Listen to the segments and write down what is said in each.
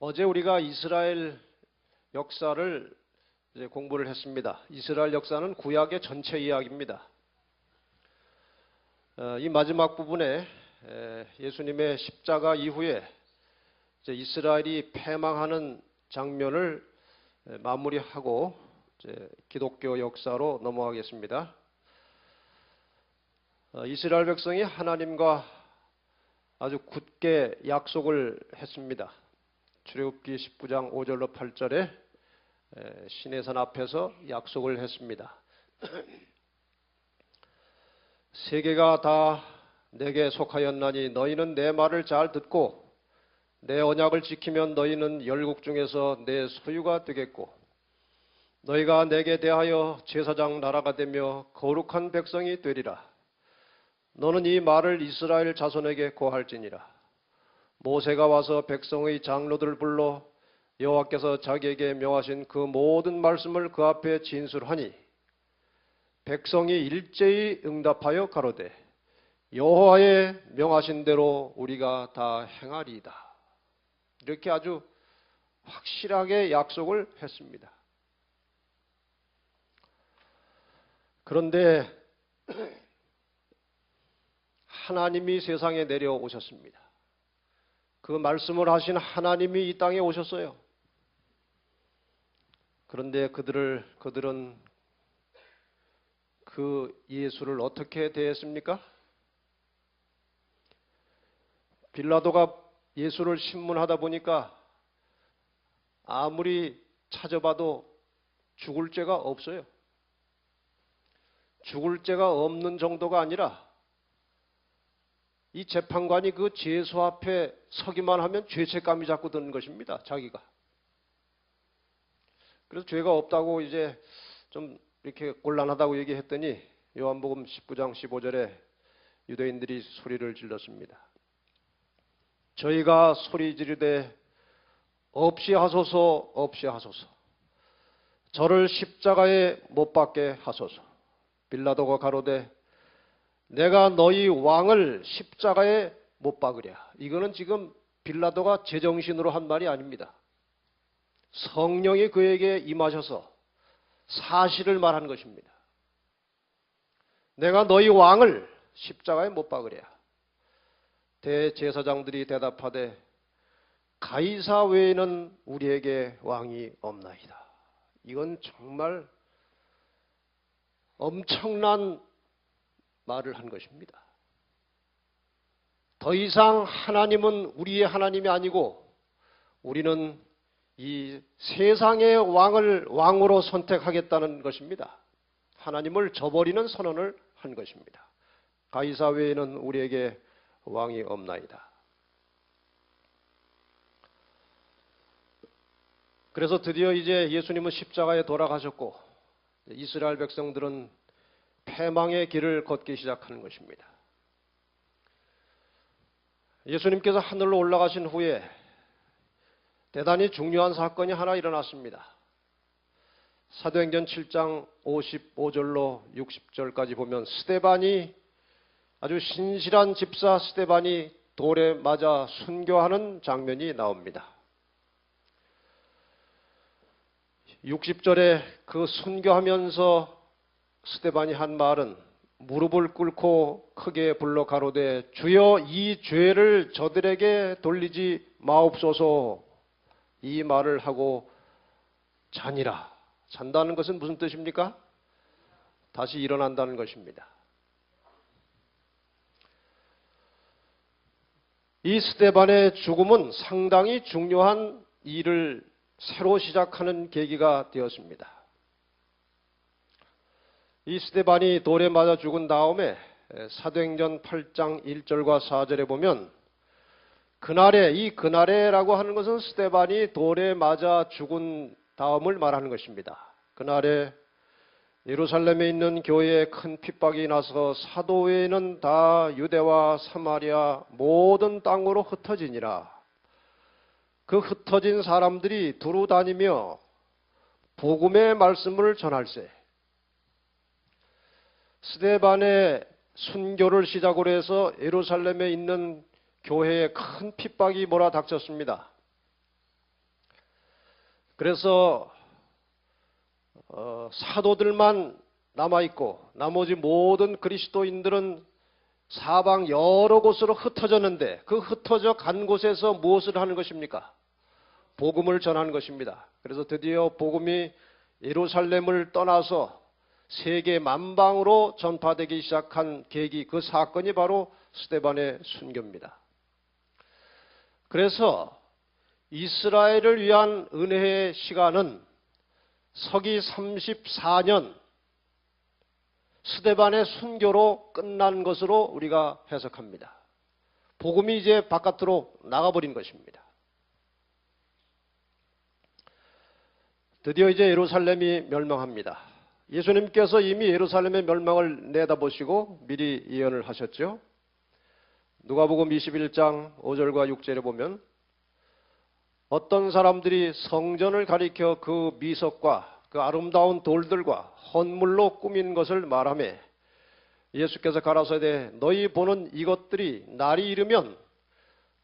어제 우리가 이스라엘 역사를 이제 공부를 했습니다. 이스라엘 역사는 구약의 전체 이야기입니다. 이 마지막 부분에 예수님의 십자가 이후에 이제 이스라엘이 패망하는 장면을 마무리하고 이제 기독교 역사로 넘어가겠습니다. 이스라엘 백성이 하나님과 아주 굳게 약속을 했습니다. 출애굽기 19장 5절로 8절에 시내산 앞에서 약속을 했습니다. 세계가 다 내게 속하였나니 너희는 내 말을 잘 듣고 내 언약을 지키면 너희는 열국 중에서 내 소유가 되겠고 너희가 내게 대하여 제사장 나라가 되며 거룩한 백성이 되리라. 너는 이 말을 이스라엘 자손에게 고할지니라. 모세가 와서 백성의 장로들을 불러 여호와께서 자기에게 명하신 그 모든 말씀을 그 앞에 진술하니 백성이 일제히 응답하여 가로되 여호와의 명하신 대로 우리가 다 행하리이다. 이렇게 아주 확실하게 약속을 했습니다. 그런데 하나님이 세상에 내려오셨습니다. 그 말씀을 하신 하나님이 이 땅에 오셨어요. 그런데 그들은 그 예수를 어떻게 대했습니까? 빌라도가 예수를 신문하다 보니까 아무리 찾아봐도 죽을 죄가 없어요. 죽을 죄가 없는 정도가 아니라 이 재판관이 그 죄수 앞에 서기만 하면 죄책감이 자꾸 드는 것입니다. 자기가. 그래서 죄가 없다고 이제 좀 이렇게 곤란하다고 얘기했더니 요한복음 19장 15절에 유대인들이 소리를 질렀습니다. 저희가 소리 지르되 없이 하소서 없이 하소서. 저를 십자가에 못 박게 하소서. 빌라도가 가로되 내가 너희 왕을 십자가에 못 박으랴. 이거는 지금 빌라도가 제정신으로 한 말이 아닙니다. 성령이 그에게 임하셔서 사실을 말한 것입니다. 내가 너희 왕을 십자가에 못 박으랴. 대제사장들이 대답하되 가이사 외에는 우리에게 왕이 없나이다. 이건 정말 엄청난 말을 한 것입니다. 더 이상 하나님은 우리의 하나님이 아니고 우리는 이 세상의 왕으로 선택하겠다는 것입니다. 하나님을 저버리는 선언을 한 것입니다. 가이사 외에는 우리에게 왕이 없나이다. 그래서 드디어 이제 예수님은 십자가에 돌아가셨고 이스라엘 백성들은 패망의 길을 걷기 시작하는 것입니다. 예수님께서 하늘로 올라가신 후에 대단히 중요한 사건이 하나 일어났습니다. 사도행전 7장 55절로 60절까지 보면 스데반이 아주 신실한 집사 스데반이 돌에 맞아 순교하는 장면이 나옵니다. 60절에 그 순교하면서 스데반이 한 말은 무릎을 꿇고 크게 불러 가로되 주여 이 죄를 저들에게 돌리지 마옵소서. 이 말을 하고 자니라. 잔다는 것은 무슨 뜻입니까? 다시 일어난다는 것입니다. 이 스데반의 죽음은 상당히 중요한 일을 새로 시작하는 계기가 되었습니다. 이 스데반이 돌에 맞아 죽은 다음에 사도행전 8장 1절과 4절에 보면 그날에라고 하는 것은 스데반이 돌에 맞아 죽은 다음을 말하는 것입니다. 그날에 예루살렘에 있는 교회에 큰 핍박이 나서 사도 외에는 다 유대와 사마리아 모든 땅으로 흩어지니라. 그 흩어진 사람들이 두루 다니며 복음의 말씀을 전할세. 스데반의 순교를 시작으로 해서 예루살렘에 있는 교회에 큰 핍박이 몰아닥쳤습니다. 그래서 사도들만 남아있고 나머지 모든 그리스도인들은 사방 여러 곳으로 흩어졌는데 그 흩어져 간 곳에서 무엇을 하는 것입니까? 복음을 전하는 것입니다. 그래서 드디어 복음이 예루살렘을 떠나서 세계 만방으로 전파되기 시작한 계기, 그 사건이 바로 스데반의 순교입니다. 그래서 이스라엘을 위한 은혜의 시간은 서기 34년 스데반의 순교로 끝난 것으로 우리가 해석합니다. 복음이 이제 바깥으로 나가버린 것입니다. 드디어 이제 예루살렘이 멸망합니다. 예수님께서 이미 예루살렘의 멸망을 내다보시고 미리 예언을 하셨죠. 누가복음 21장 5절과 6절에 보면 어떤 사람들이 성전을 가리켜 그 미석과 그 아름다운 돌들과 헌물로 꾸민 것을 말하며 예수께서 가라사대 너희 보는 이것들이 날이 이르면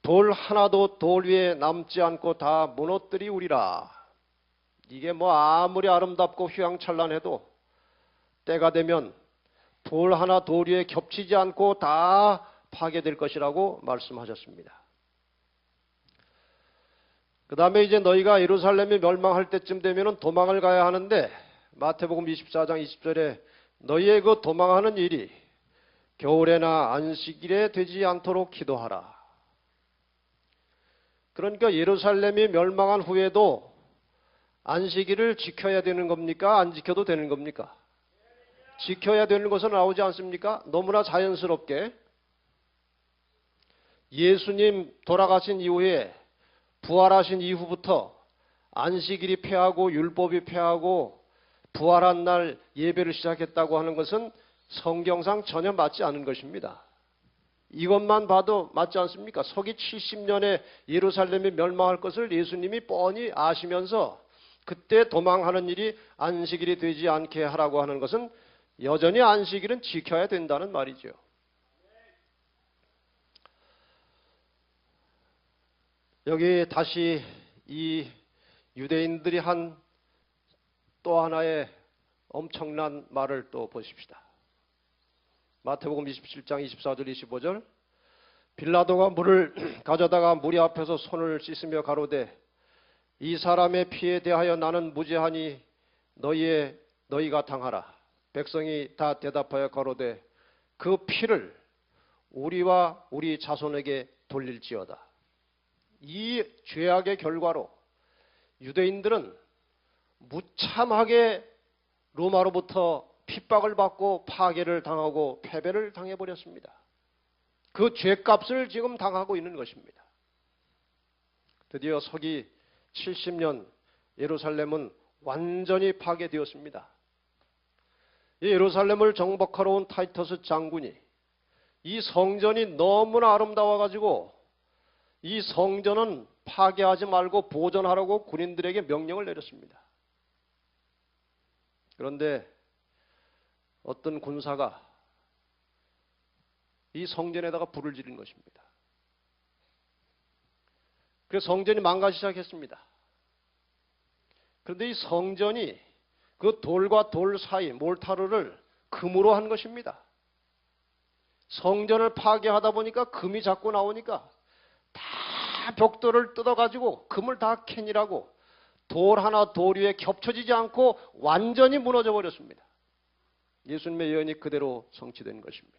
돌 하나도 돌 위에 남지 않고 다 무너뜨리우리라. 이게 뭐 아무리 아름답고 휘황찬란해도 때가 되면 돌 하나 돌 위에 겹치지 않고 다 파괴될 것이라고 말씀하셨습니다. 그 다음에 이제 너희가 예루살렘이 멸망할 때쯤 되면 도망을 가야 하는데 마태복음 24장 20절에 너희의 그 도망하는 일이 겨울에나 안식일에 되지 않도록 기도하라. 그러니까 예루살렘이 멸망한 후에도 안식일을 지켜야 되는 겁니까? 안 지켜도 되는 겁니까? 지켜야 되는 것은 나오지 않습니까? 너무나 자연스럽게 예수님 돌아가신 이후에 부활하신 이후부터 안식일이 폐하고 율법이 폐하고 부활한 날 예배를 시작했다고 하는 것은 성경상 전혀 맞지 않은 것입니다. 이것만 봐도 맞지 않습니까? 서기 70년에 예루살렘이 멸망할 것을 예수님이 뻔히 아시면서 그때 도망하는 일이 안식일이 되지 않게 하라고 하는 것은 여전히 안식일은 지켜야 된다는 말이죠. 여기 다시 이 유대인들이 한 또 하나의 엄청난 말을 또 보십시다. 마태복음 27장 24절 25절 빌라도가 물을 가져다가 무리 앞에서 손을 씻으며 가로되 이 사람의 피에 대하여 나는 무죄하니 너희가 당하라. 백성이 다 대답하여 가로되 그 피를 우리와 우리 자손에게 돌릴지어다. 이 죄악의 결과로 유대인들은 무참하게 로마로부터 핍박을 받고 파괴를 당하고 패배를 당해버렸습니다. 그 죄값을 지금 당하고 있는 것입니다. 드디어 서기 70년 예루살렘은 완전히 파괴되었습니다. 이 예루살렘을 정복하러 온 타이터스 장군이 이 성전이 너무나 아름다워가지고 이 성전은 파괴하지 말고 보존하라고 군인들에게 명령을 내렸습니다. 그런데 어떤 군사가 이 성전에다가 불을 지른 것입니다. 그래서 성전이 망가지기 시작했습니다. 그런데 이 성전이 그 돌과 돌 사이 몰타르를 금으로 한 것입니다. 성전을 파괴하다 보니까 금이 자꾸 나오니까 다 벽돌을 뜯어가지고 금을 다 캐니라고 돌 하나 돌 위에 겹쳐지지 않고 완전히 무너져 버렸습니다. 예수님의 예언이 그대로 성취된 것입니다.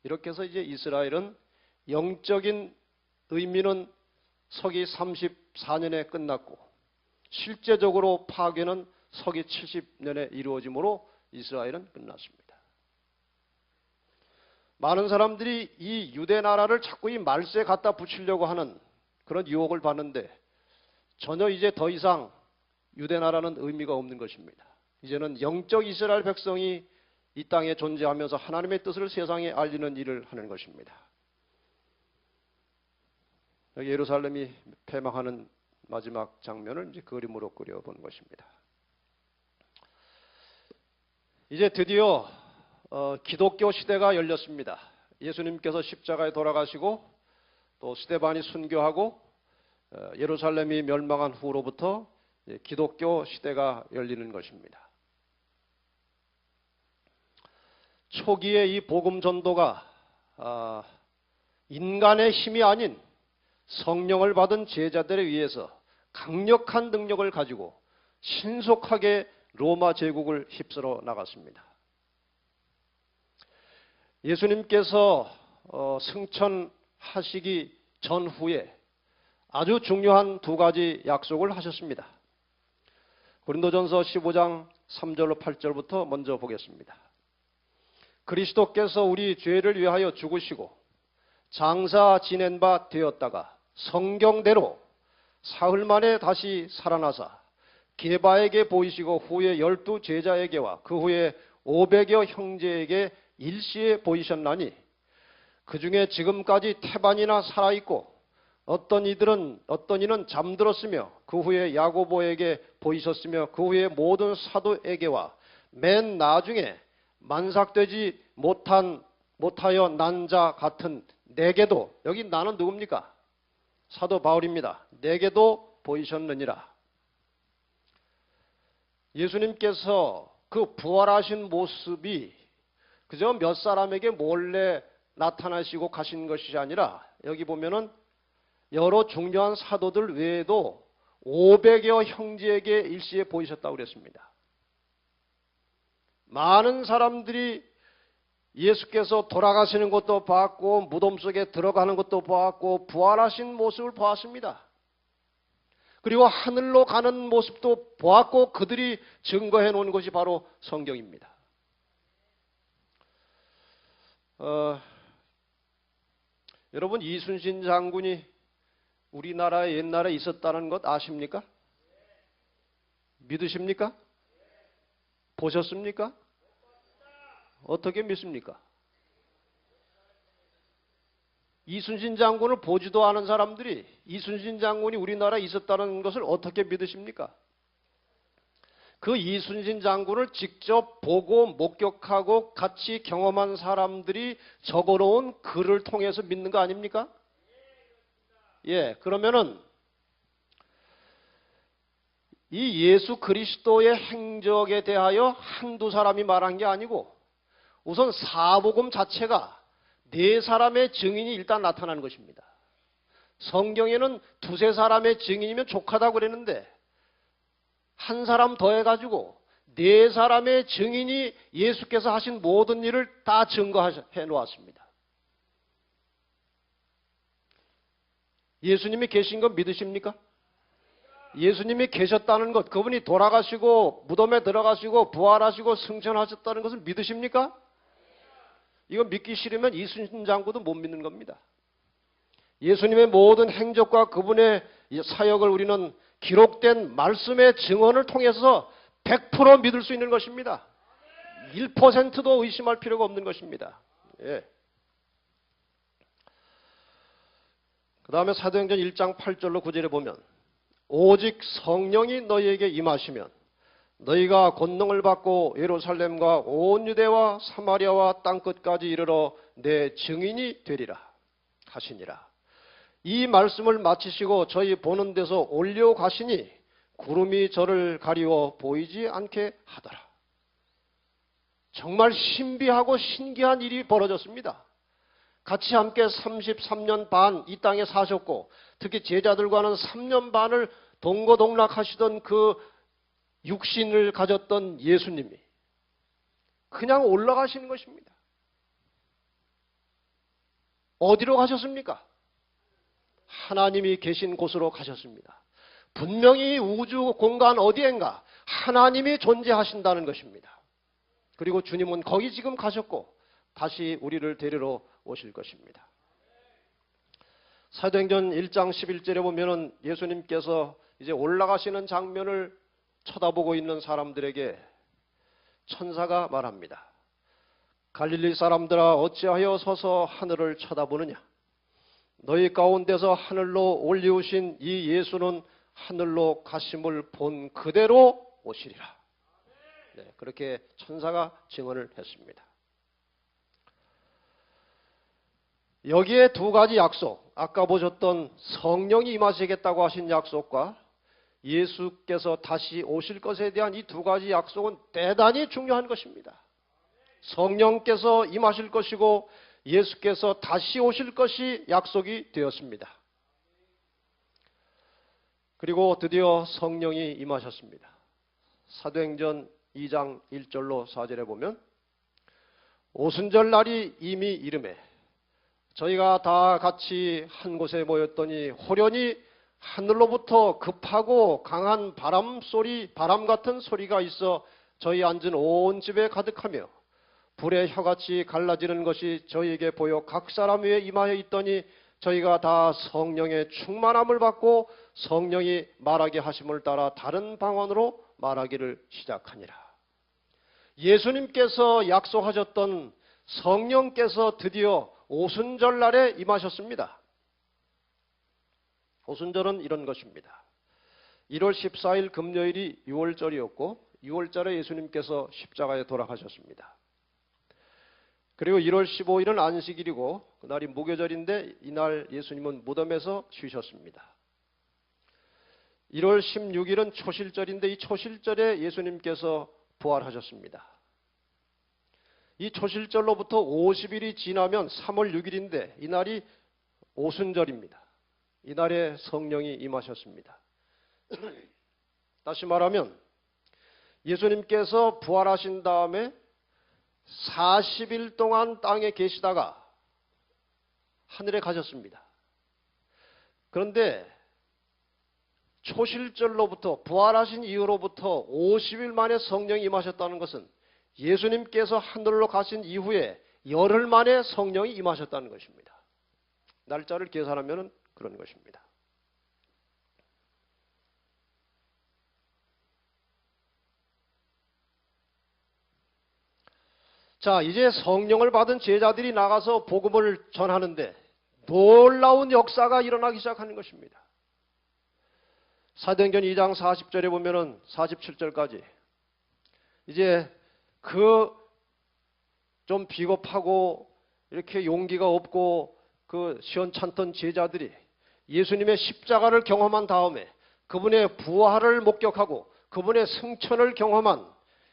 이렇게 해서 이제 이스라엘은 영적인 의미는 서기 34년에 끝났고 실제적으로 파괴는 서기 70년에 이루어짐으로 이스라엘은 끝났습니다. 많은 사람들이 이 유대 나라를 자꾸 이 말세에 갖다 붙이려고 하는 그런 유혹을 받는데 전혀 이제 더 이상 유대 나라는 의미가 없는 것입니다. 이제는 영적 이스라엘 백성이 이 땅에 존재하면서 하나님의 뜻을 세상에 알리는 일을 하는 것입니다. 여기 예루살렘이 폐망하는 마지막 장면을 이제 그림으로 그려본 것입니다. 이제 드디어 기독교 시대가 열렸습니다. 예수님께서 십자가에 돌아가시고 또 스데반이 순교하고 예루살렘이 멸망한 후로부터 기독교 시대가 열리는 것입니다. 초기에 이 복음 전도가 인간의 힘이 아닌 성령을 받은 제자들에 의해서 강력한 능력을 가지고 신속하게 로마 제국을 휩쓸어 나갔습니다. 예수님께서 승천하시기 전후에 아주 중요한 두 가지 약속을 하셨습니다. 고린도전서 15장 3절로 8절부터 먼저 보겠습니다. 그리스도께서 우리 죄를 위하여 죽으시고 장사 지낸 바 되었다가 성경대로 사흘 만에 다시 살아나사 게바에게 보이시고 후에 12 제자에게와 그 후에 500여 형제에게 일시에 보이셨나니 그 중에 지금까지 태반이나 살아있고 어떤 이는 잠들었으며 그 후에 야고보에게 보이셨으며 그 후에 모든 사도에게와 맨 나중에 만삭되지 못하여 난 자 같은 내게도, 여기 나는 누굽니까? 사도 바울입니다. 내게도 보이셨느니라. 예수님께서 그 부활하신 모습이 그저 몇 사람에게 몰래 나타나시고 가신 것이 아니라 여기 보면은 여러 중요한 사도들 외에도 500여 형제에게 일시에 보이셨다고 그랬습니다. 많은 사람들이 예수께서 돌아가시는 것도 봤고 무덤 속에 들어가는 것도 보았고 부활하신 모습을 보았습니다. 그리고 하늘로 가는 모습도 보았고 그들이 증거해 놓은 것이 바로 성경입니다. 여러분, 이순신 장군이 우리나라에 옛날에 있었다는 것 아십니까? 믿으십니까? 보셨습니까? 어떻게 믿습니까? 이순신 장군을 보지도 않은 사람들이 이순신 장군이 우리나라에 있었다는 것을 어떻게 믿으십니까? 그 이순신 장군을 직접 보고 목격하고 같이 경험한 사람들이 적어놓은 글을 통해서 믿는 거 아닙니까? 예, 그러면은 이 예수 그리스도의 행적에 대하여 한두 사람이 말한 게 아니고 우선 사복음 자체가 네 사람의 증인이 일단 나타나는 것입니다. 성경에는 두세 사람의 증인이면 족하다고 그랬는데 한 사람 더해가지고 네 사람의 증인이 예수께서 하신 모든 일을 다 증거해 놓았습니다. 예수님이 계신 건 믿으십니까? 예수님이 계셨다는 것, 그분이 돌아가시고 무덤에 들어가시고 부활하시고 승천하셨다는 것을 믿으십니까? 이거 믿기 싫으면 이순신 장군도 못 믿는 겁니다. 예수님의 모든 행적과 그분의 사역을 우리는 기록된 말씀의 증언을 통해서 100% 믿을 수 있는 것입니다. 1%도 의심할 필요가 없는 것입니다. 예. 그 다음에 사도행전 1장 8절로 9절에 보면 오직 성령이 너희에게 임하시면 너희가 권능을 받고 예루살렘과 온 유대와 사마리아와 땅끝까지 이르러 내 증인이 되리라 하시니라. 이 말씀을 마치시고 저희 보는 데서 올려가시니 구름이 저를 가리워 보이지 않게 하더라. 정말 신비하고 신기한 일이 벌어졌습니다. 같이 함께 33년 반 이 땅에 사셨고 특히 제자들과는 3년 반을 동거동락하시던 그 육신을 가졌던 예수님이 그냥 올라가시는 것입니다. 어디로 가셨습니까? 하나님이 계신 곳으로 가셨습니다. 분명히 우주 공간 어디엔가 하나님이 존재하신다는 것입니다. 그리고 주님은 거기 지금 가셨고 다시 우리를 데리러 오실 것입니다. 사도행전 1장 11절에 보면은 예수님께서 이제 올라가시는 장면을 쳐다보고 있는 사람들에게 천사가 말합니다. 갈릴리 사람들아 어찌하여 서서 하늘을 쳐다보느냐? 너희 가운데서 하늘로 올리우신 이 예수는 하늘로 가심을 본 그대로 오시리라. 네, 그렇게 천사가 증언을 했습니다. 여기에 두 가지 약속, 아까 보셨던 성령이 임하시겠다고 하신 약속과 예수께서 다시 오실 것에 대한 이 두 가지 약속은 대단히 중요한 것입니다. 성령께서 임하실 것이고 예수께서 다시 오실 것이 약속이 되었습니다. 그리고 드디어 성령이 임하셨습니다. 사도행전 2장 1절로 4절에 보면 오순절 날이 이미 이르매 저희가 다 같이 한 곳에 모였더니 호련히 하늘로부터 급하고 강한 바람 같은 소리가 있어 저희 앉은 온 집에 가득하며 불의 혀같이 갈라지는 것이 저희에게 보여 각 사람 위에 임하여 있더니 저희가 다 성령의 충만함을 받고 성령이 말하게 하심을 따라 다른 방언으로 말하기를 시작하니라. 예수님께서 약속하셨던 성령께서 드디어 오순절 날에 임하셨습니다. 오순절은 이런 것입니다. 1월 14일 금요일이 6월절이었고 6월절에 예수님께서 십자가에 돌아가셨습니다. 그리고 1월 15일은 안식일이고 그날이 무교절인데 이날 예수님은 무덤에서 쉬셨습니다. 1월 16일은 초실절인데 이 초실절에 예수님께서 부활하셨습니다. 이 초실절로부터 50일이 지나면 3월 6일인데 이날이 오순절입니다. 이날에 성령이 임하셨습니다. 다시 말하면 예수님께서 부활하신 다음에 40일 동안 땅에 계시다가 하늘에 가셨습니다. 그런데 초실절로부터 부활하신 이후로부터 50일 만에 성령이 임하셨다는 것은 예수님께서 하늘로 가신 이후에 열흘 만에 성령이 임하셨다는 것입니다. 날짜를 계산하면 그런 것입니다. 자, 이제 성령을 받은 제자들이 나가서 복음을 전하는데 놀라운 역사가 일어나기 시작하는 것입니다. 사도행전 2장 40절에 보면은 47절까지 이제 그 좀 비겁하고 이렇게 용기가 없고 그 시원찮던 제자들이 예수님의 십자가를 경험한 다음에 그분의 부활을 목격하고 그분의 승천을 경험한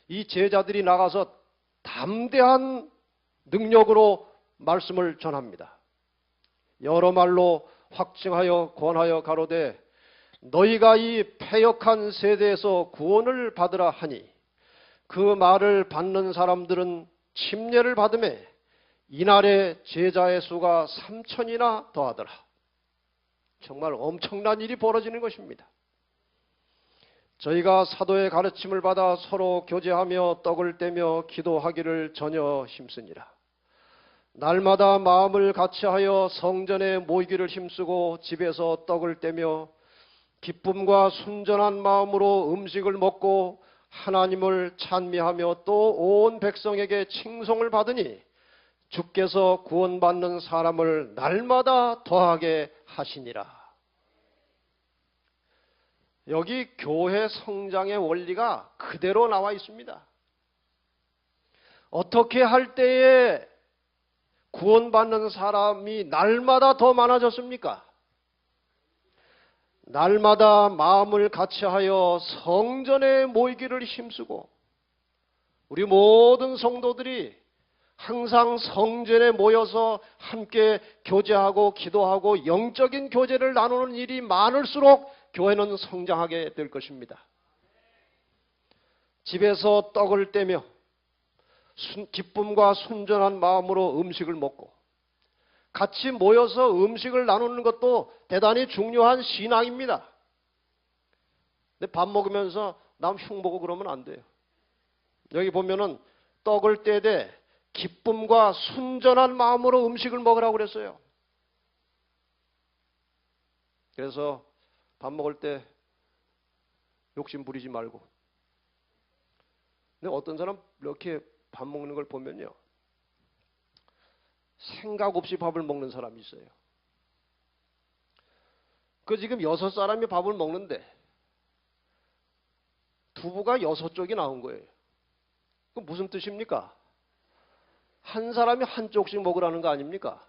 이 제자들이 나가서 담대한 능력으로 말씀을 전합니다. 여러 말로 확증하여 권하여 가로되 너희가 이 패역한 세대에서 구원을 받으라 하니 그 말을 받는 사람들은 침례를 받음에 이날에 제자의 수가 3,000이나 더하더라. 정말 엄청난 일이 벌어지는 것입니다. 저희가 사도의 가르침을 받아 서로 교제하며 떡을 떼며 기도하기를 전혀 힘쓰니라. 날마다 마음을 같이하여 성전에 모이기를 힘쓰고 집에서 떡을 떼며 기쁨과 순전한 마음으로 음식을 먹고 하나님을 찬미하며 또 온 백성에게 칭송을 받으니 주께서 구원받는 사람을 날마다 더하게 하시니라. 여기 교회 성장의 원리가 그대로 나와 있습니다. 어떻게 할 때에 구원받는 사람이 날마다 더 많아졌습니까? 날마다 마음을 같이하여 성전에 모이기를 힘쓰고 우리 모든 성도들이 항상 성전에 모여서 함께 교제하고 기도하고 영적인 교제를 나누는 일이 많을수록 교회는 성장하게 될 것입니다. 집에서 떡을 떼며 기쁨과 순전한 마음으로 음식을 먹고 같이 모여서 음식을 나누는 것도 대단히 중요한 신앙입니다. 근데 밥 먹으면서 남 흉보고 그러면 안 돼요. 여기 보면은 떡을 떼되 기쁨과 순전한 마음으로 음식을 먹으라고 그랬어요. 그래서 밥 먹을 때 욕심 부리지 말고. 근데 어떤 사람 이렇게 밥 먹는 걸 보면요. 생각 없이 밥을 먹는 사람이 있어요. 그 지금 6사람이 밥을 먹는데 두부가 6쪽이 나온 거예요. 그 무슨 뜻입니까? 한 사람이 한 쪽씩 먹으라는 거 아닙니까?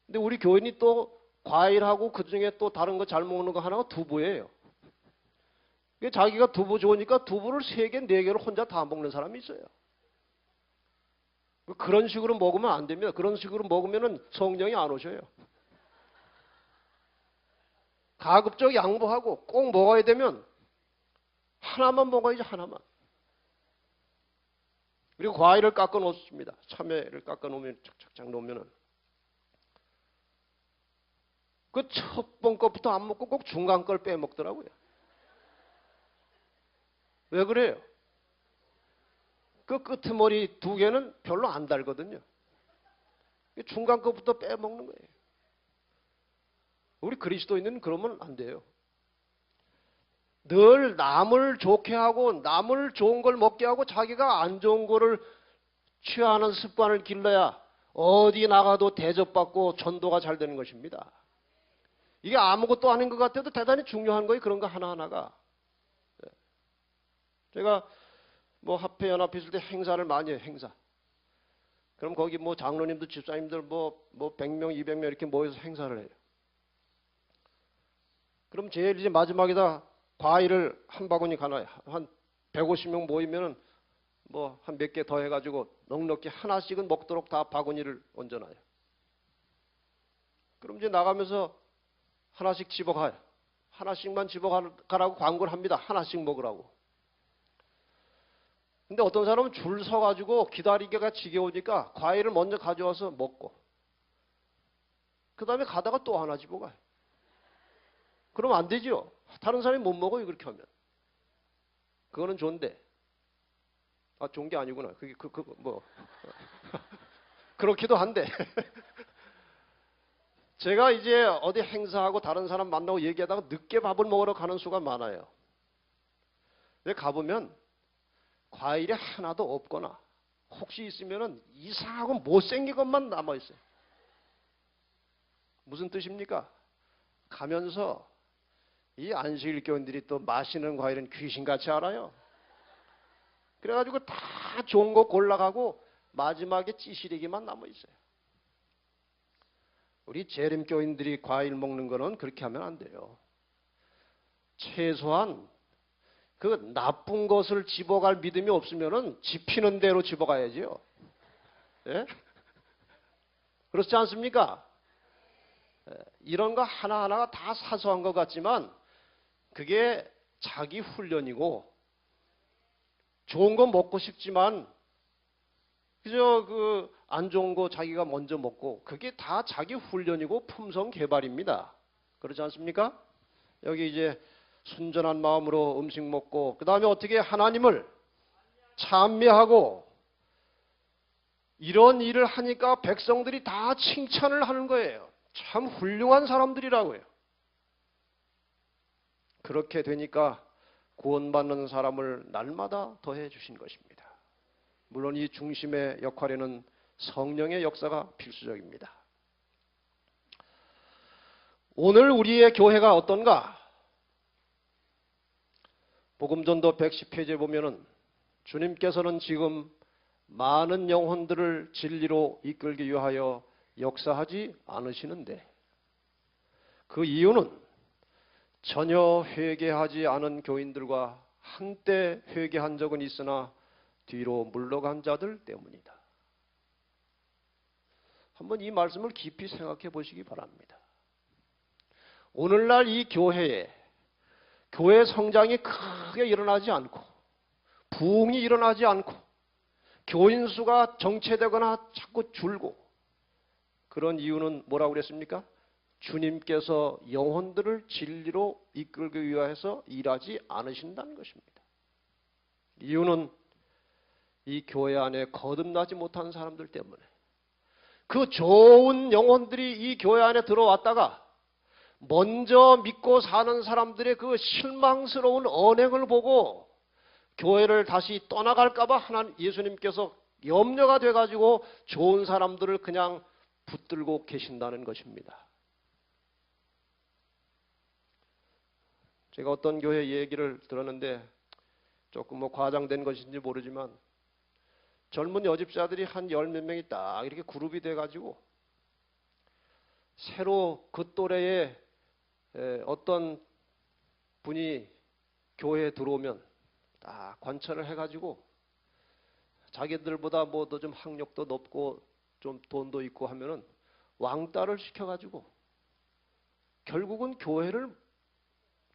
근데 우리 교인이 또 과일하고 그중에 또 다른 거 잘 먹는 거 하나가 두부예요. 자기가 두부 좋으니까 두부를 3개, 4개를 혼자 다 먹는 사람이 있어요. 그런 식으로 먹으면 안 됩니다. 그런 식으로 먹으면 성령이 안 오셔요. 가급적 양보하고 꼭 먹어야 되면 하나만 먹어야지, 하나만. 그리고 과일을 깎아 놓습니다. 참외를 깎아 놓으면 착착착 놓으면은 그 첫 번 것부터 안 먹고 꼭 중간 걸 빼먹더라고요. 왜 그래요? 그 끄트머리 2개는 별로 안 달거든요. 중간 것부터 빼먹는 거예요. 우리 그리스도인은 그러면 안 돼요. 늘 남을 좋게 하고 남을 좋은 걸 먹게 하고 자기가 안 좋은 거를 취하는 습관을 길러야 어디 나가도 대접받고 전도가 잘 되는 것입니다. 이게 아무것도 아닌 것 같아도 대단히 중요한 거예요. 그런 거 하나하나가. 제가 뭐 합회연합회 있을 때 행사를 많이 해요. 행사. 그럼 거기 뭐 장로님들 집사님들 뭐 100명 200명 이렇게 모여서 행사를 해요. 그럼 제일 이제 마지막에다 과일을 한 바구니 가나요. 한 150명 모이면은 뭐 한 몇 개 더 해가지고 넉넉히 하나씩은 먹도록 다 바구니를 얹어놔요. 그럼 이제 나가면서 하나씩 집어가요. 하나씩만 집어가라고 광고를 합니다. 하나씩 먹으라고. 근데 어떤 사람은 줄 서가지고 기다리기가 지겨우니까 과일을 먼저 가져와서 먹고 그 다음에 가다가 또 하나 집어가요. 그러면 안 되죠. 다른 사람이 못 먹어요. 그렇게 하면. 그거는 좋은데. 아, 좋은 게 아니구나. 그게 뭐 그렇기도 한데. 제가 이제 어디 행사하고 다른 사람 만나고 얘기하다가 늦게 밥을 먹으러 가는 수가 많아요. 근데 가보면 과일이 하나도 없거나 혹시 있으면은 이상하고 못생긴 것만 남아있어요. 무슨 뜻입니까? 가면서 이 안식일 교인들이 또 마시는 과일은 귀신같이 알아요. 그래가지고 다 좋은 거 골라가고 마지막에 찌시리기만 남아있어요. 우리 재림 교인들이 과일 먹는 거는 그렇게 하면 안 돼요. 최소한 그 나쁜 것을 집어갈 믿음이 없으면은 집히는 대로 집어가야지요. 예? 그렇지 않습니까? 이런 거 하나하나가 다 사소한 것 같지만 그게 자기 훈련이고 좋은 거 먹고 싶지만 그저 그 안 좋은 거 자기가 먼저 먹고 그게 다 자기 훈련이고 품성 개발입니다. 그렇지 않습니까? 여기 이제 순전한 마음으로 음식 먹고 그 다음에 어떻게 하나님을 찬미하고 이런 일을 하니까 백성들이 다 칭찬을 하는 거예요. 참 훌륭한 사람들이라고요. 그렇게 되니까 구원받는 사람을 날마다 더해 주신 것입니다. 물론 이 중심의 역할에는 성령의 역사가 필수적입니다. 오늘 우리의 교회가 어떤가? 복음전도 110페이지에 보면은 주님께서는 지금 많은 영혼들을 진리로 이끌기 위하여 역사하지 않으시는데 그 이유는 전혀 회개하지 않은 교인들과 한때 회개한 적은 있으나 뒤로 물러간 자들 때문이다. 한번 이 말씀을 깊이 생각해 보시기 바랍니다. 오늘날 이 교회에 교회 성장이 크게 일어나지 않고 부흥이 일어나지 않고 교인 수가 정체되거나 자꾸 줄고 그런 이유는 뭐라고 그랬습니까? 주님께서 영혼들을 진리로 이끌기 위해서 일하지 않으신다는 것입니다. 이유는 이 교회 안에 거듭나지 못한 사람들 때문에 그 좋은 영혼들이 이 교회 안에 들어왔다가 먼저 믿고 사는 사람들의 그 실망스러운 언행을 보고 교회를 다시 떠나갈까봐 하나님 예수님께서 염려가 돼가지고 좋은 사람들을 그냥 붙들고 계신다는 것입니다. 제가 어떤 교회 얘기를 들었는데 조금 뭐 과장된 것인지 모르지만 젊은 여집사들이 한 10몇 명이 딱 이렇게 그룹이 돼가지고 새로 그 또래의 어떤 분이 교회에 들어오면 딱 관찰을 해가지고 자기들보다 뭐 더 좀 학력도 높고 좀 돈도 있고 하면은 왕따를 시켜가지고 결국은 교회를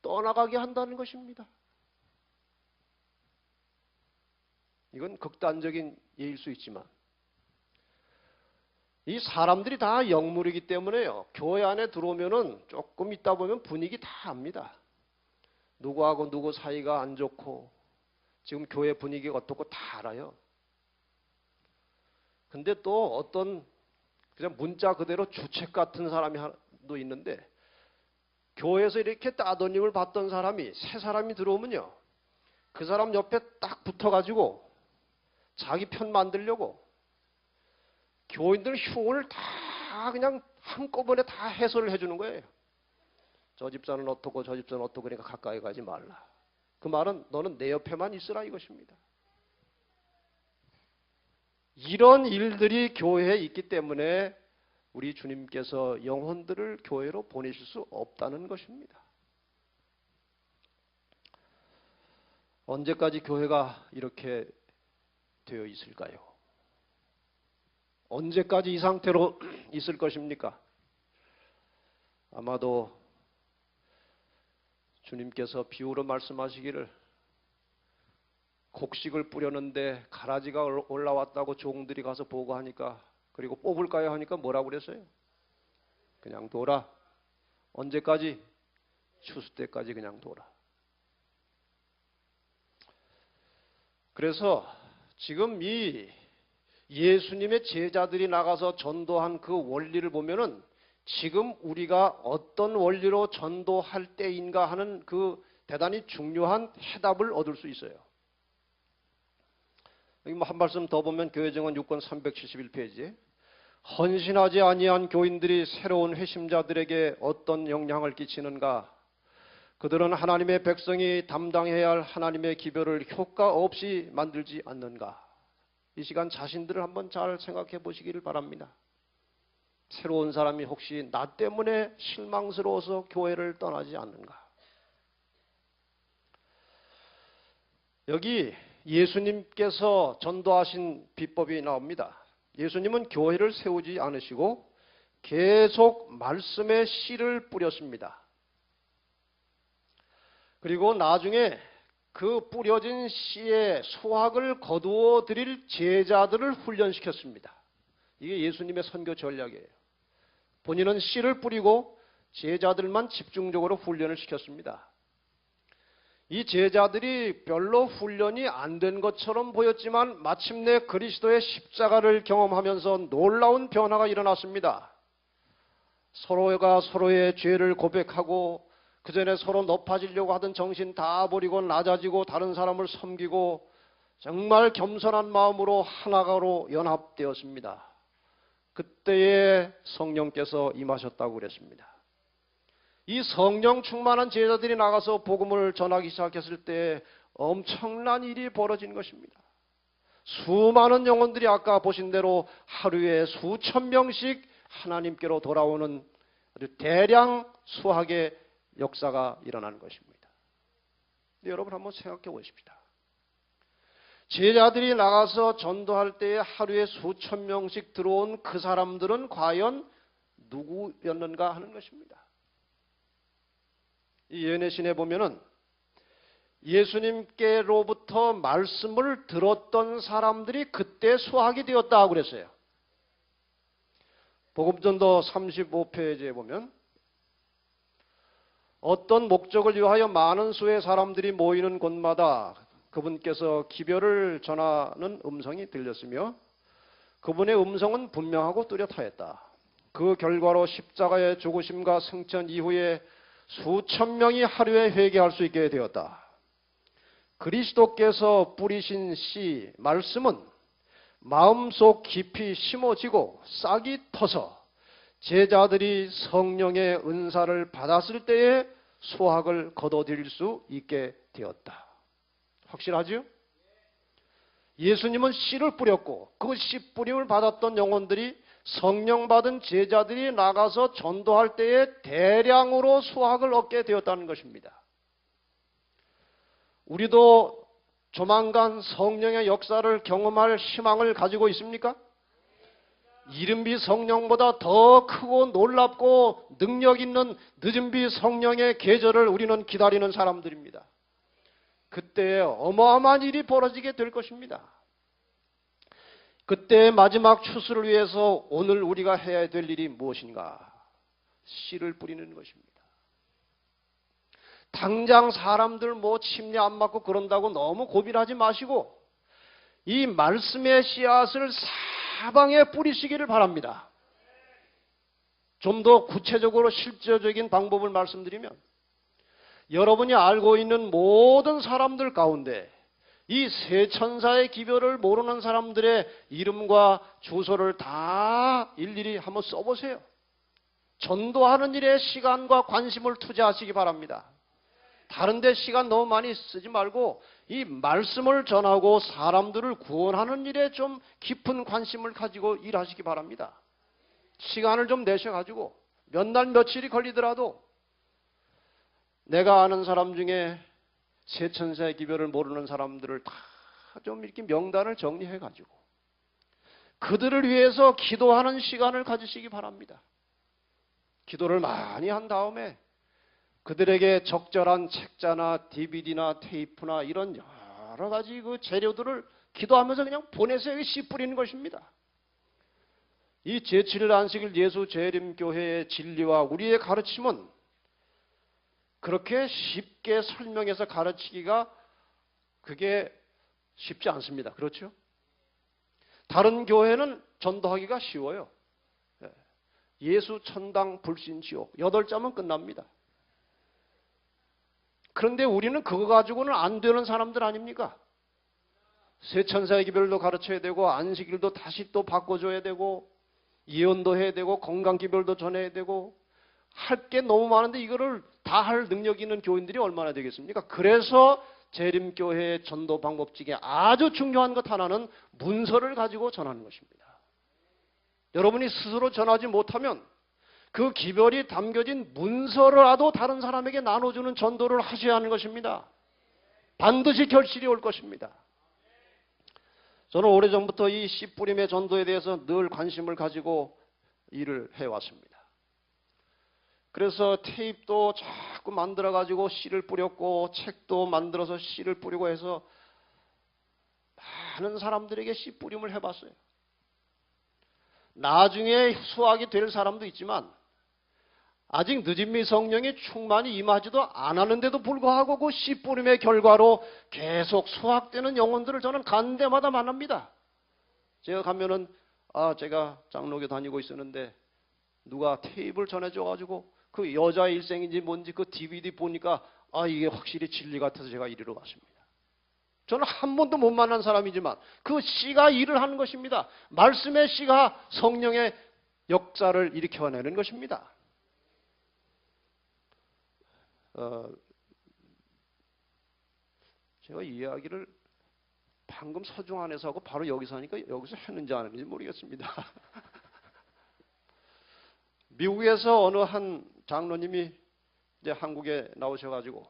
떠나가게 한다는 것입니다. 이건 극단적인 예일 수 있지만 이 사람들이 다 영물이기 때문에요. 교회 안에 들어오면은 조금 있다 보면 분위기 다 압니다. 누구하고 누구 사이가 안 좋고 지금 교회 분위기가 어떻고 다 알아요. 근데 또 어떤 그냥 문자 그대로 주책 같은 사람이 도 있는데 교회에서 이렇게 따돌림을 받던 사람이 새 사람이 들어오면요. 그 사람 옆에 딱 붙어가지고 자기 편 만들려고 교인들 흉을 다 그냥 한꺼번에 다 해설을 해주는 거예요. 저 집사는 어떻고 저 집사는 어떻고 그러니까 가까이 가지 말라. 그 말은 너는 내 옆에만 있으라 이것입니다. 이런 일들이 교회에 있기 때문에 우리 주님께서 영혼들을 교회로 보내실 수 없다는 것입니다. 언제까지 교회가 이렇게 되어 있을까요? 언제까지 이 상태로 있을 것입니까? 아마도 주님께서 비유로 말씀하시기를 곡식을 뿌렸는데 가라지가 올라왔다고 종들이 가서 보고하니까 그리고 뽑을까요 하니까 뭐라고 그랬어요? 그냥 둬라. 언제까지? 추수 때까지 그냥 둬라. 그래서 지금 이 예수님의 제자들이 나가서 전도한 그 원리를 보면은 지금 우리가 어떤 원리로 전도할 때인가 하는 그 대단히 중요한 해답을 얻을 수 있어요. 여기 뭐 한 말씀 더 보면 교회정원 6권 371페이지 헌신하지 아니한 교인들이 새로운 회심자들에게 어떤 영향을 끼치는가? 그들은 하나님의 백성이 담당해야 할 하나님의 기별을 효과 없이 만들지 않는가? 이 시간 자신들을 한번 잘 생각해 보시기를 바랍니다. 새로운 사람이 혹시 나 때문에 실망스러워서 교회를 떠나지 않는가? 여기 예수님께서 전도하신 비법이 나옵니다. 예수님은 교회를 세우지 않으시고 계속 말씀의 씨를 뿌렸습니다. 그리고 나중에 그 뿌려진 씨의 수확을 거두어 드릴 제자들을 훈련시켰습니다. 이게 예수님의 선교 전략이에요. 본인은 씨를 뿌리고 제자들만 집중적으로 훈련을 시켰습니다. 이 제자들이 별로 훈련이 안 된 것처럼 보였지만 마침내 그리스도의 십자가를 경험하면서 놀라운 변화가 일어났습니다. 서로가 서로의 죄를 고백하고 그전에 서로 높아지려고 하던 정신 다 버리고 낮아지고 다른 사람을 섬기고 정말 겸손한 마음으로 하나가로 연합되었습니다. 그때에 성령께서 임하셨다고 그랬습니다. 이 성령 충만한 제자들이 나가서 복음을 전하기 시작했을 때 엄청난 일이 벌어진 것입니다. 수많은 영혼들이 아까 보신 대로 하루에 수천 명씩 하나님께로 돌아오는 아주 대량 수학의 역사가 일어나는 것입니다. 여러분 한번 생각해 보십시다. 제자들이 나가서 전도할 때에 하루에 수천 명씩 들어온 그 사람들은 과연 누구였는가 하는 것입니다. 이 예언의 보면은 예수님께로부터 말씀을 들었던 사람들이 그때 수학이 되었다고 그랬어요. 복음전도 35페이지에 보면 어떤 목적을 위하여 많은 수의 사람들이 모이는 곳마다 그분께서 기별을 전하는 음성이 들렸으며 그분의 음성은 분명하고 뚜렷하였다. 그 결과로 십자가의 죽으심과 승천 이후에 수천 명이 하루에 회개할 수 있게 되었다. 그리스도께서 뿌리신 씨, 말씀은 마음속 깊이 심어지고 싹이 터서 제자들이 성령의 은사를 받았을 때에 수확을 거둬들일 수 있게 되었다. 확실하죠? 예수님은 씨를 뿌렸고 그 씨 뿌림을 받았던 영혼들이 성령 받은 제자들이 나가서 전도할 때에 대량으로 수확을 얻게 되었다는 것입니다. 우리도 조만간 성령의 역사를 경험할 희망을 가지고 있습니까? 이른비 성령보다 더 크고 놀랍고 능력 있는 늦은비 성령의 계절을 우리는 기다리는 사람들입니다. 그때 어마어마한 일이 벌어지게 될 것입니다. 그때의 마지막 추수를 위해서 오늘 우리가 해야 될 일이 무엇인가? 씨를 뿌리는 것입니다. 당장 사람들 뭐 침례 안 맞고 그런다고 너무 고민하지 마시고 이 말씀의 씨앗을 사방에 뿌리시기를 바랍니다. 좀 더 구체적으로 실제적인 방법을 말씀드리면 여러분이 알고 있는 모든 사람들 가운데 이 세 천사의 기별을 모르는 사람들의 이름과 주소를 다 일일이 한번 써보세요. 전도하는 일에 시간과 관심을 투자하시기 바랍니다. 다른 데 시간 너무 많이 쓰지 말고 이 말씀을 전하고 사람들을 구원하는 일에 좀 깊은 관심을 가지고 일하시기 바랍니다. 시간을 좀 내셔가지고 몇 날 며칠이 걸리더라도 내가 아는 사람 중에 세 천사의 기별을 모르는 사람들을 다 좀 이렇게 명단을 정리해가지고 그들을 위해서 기도하는 시간을 가지시기 바랍니다. 기도를 많이 한 다음에 그들에게 적절한 책자나 DVD나 테이프나 이런 여러 가지 그 재료들을 기도하면서 그냥 보내서 씨 뿌리는 것입니다. 이 제7일 안식일 예수 재림교회의 진리와 우리의 가르침은 그렇게 쉽게 설명해서 가르치기가 그게 쉽지 않습니다. 그렇죠? 다른 교회는 전도하기가 쉬워요. 예수 천당 불신 지옥 8자면 끝납니다. 그런데 우리는 그거 가지고는 안 되는 사람들 아닙니까? 세 천사의 기별도 가르쳐야 되고 안식일도 다시 또 바꿔줘야 되고 예언도 해야 되고 건강기별도 전해야 되고 할 게 너무 많은데 이거를 다 할 능력 있는 교인들이 얼마나 되겠습니까? 그래서 재림교회의 전도 방법 중에 아주 중요한 것 하나는 문서를 가지고 전하는 것입니다. 여러분이 스스로 전하지 못하면 그 기별이 담겨진 문서라도 다른 사람에게 나눠주는 전도를 하셔야 하는 것입니다. 반드시 결실이 올 것입니다. 저는 오래전부터 이 씨 뿌림의 전도에 대해서 늘 관심을 가지고 일을 해왔습니다. 그래서 테이프도 자꾸 만들어가지고 씨를 뿌렸고 책도 만들어서 씨를 뿌리고 해서 많은 사람들에게 씨 뿌림을 해봤어요. 나중에 수확이 될 사람도 있지만 아직 늦은미 성령이 충만히 임하지도 않았는데도 불구하고 그 씨 뿌림의 결과로 계속 수확되는 영혼들을 저는 가는 데마다 만납니다. 제가 가면은 제가 장로교 다니고 있었는데 누가 테이프를 전해줘가지고 그 여자의 일생인지 뭔지 그 DVD 보니까 이게 확실히 진리 같아서 제가 이리로 왔습니다. 저는 한 번도 못 만난 사람이지만 그 씨가 일을 하는 것입니다. 말씀의 씨가 성령의 역사를 일으켜내는 것입니다. 제가 이 이야기를 방금 서중 안에서 하고 바로 여기서 하니까 여기서 했는지 안 했는지 모르겠습니다. 미국에서 어느 한 장로님이 이제 한국에 나오셔가지고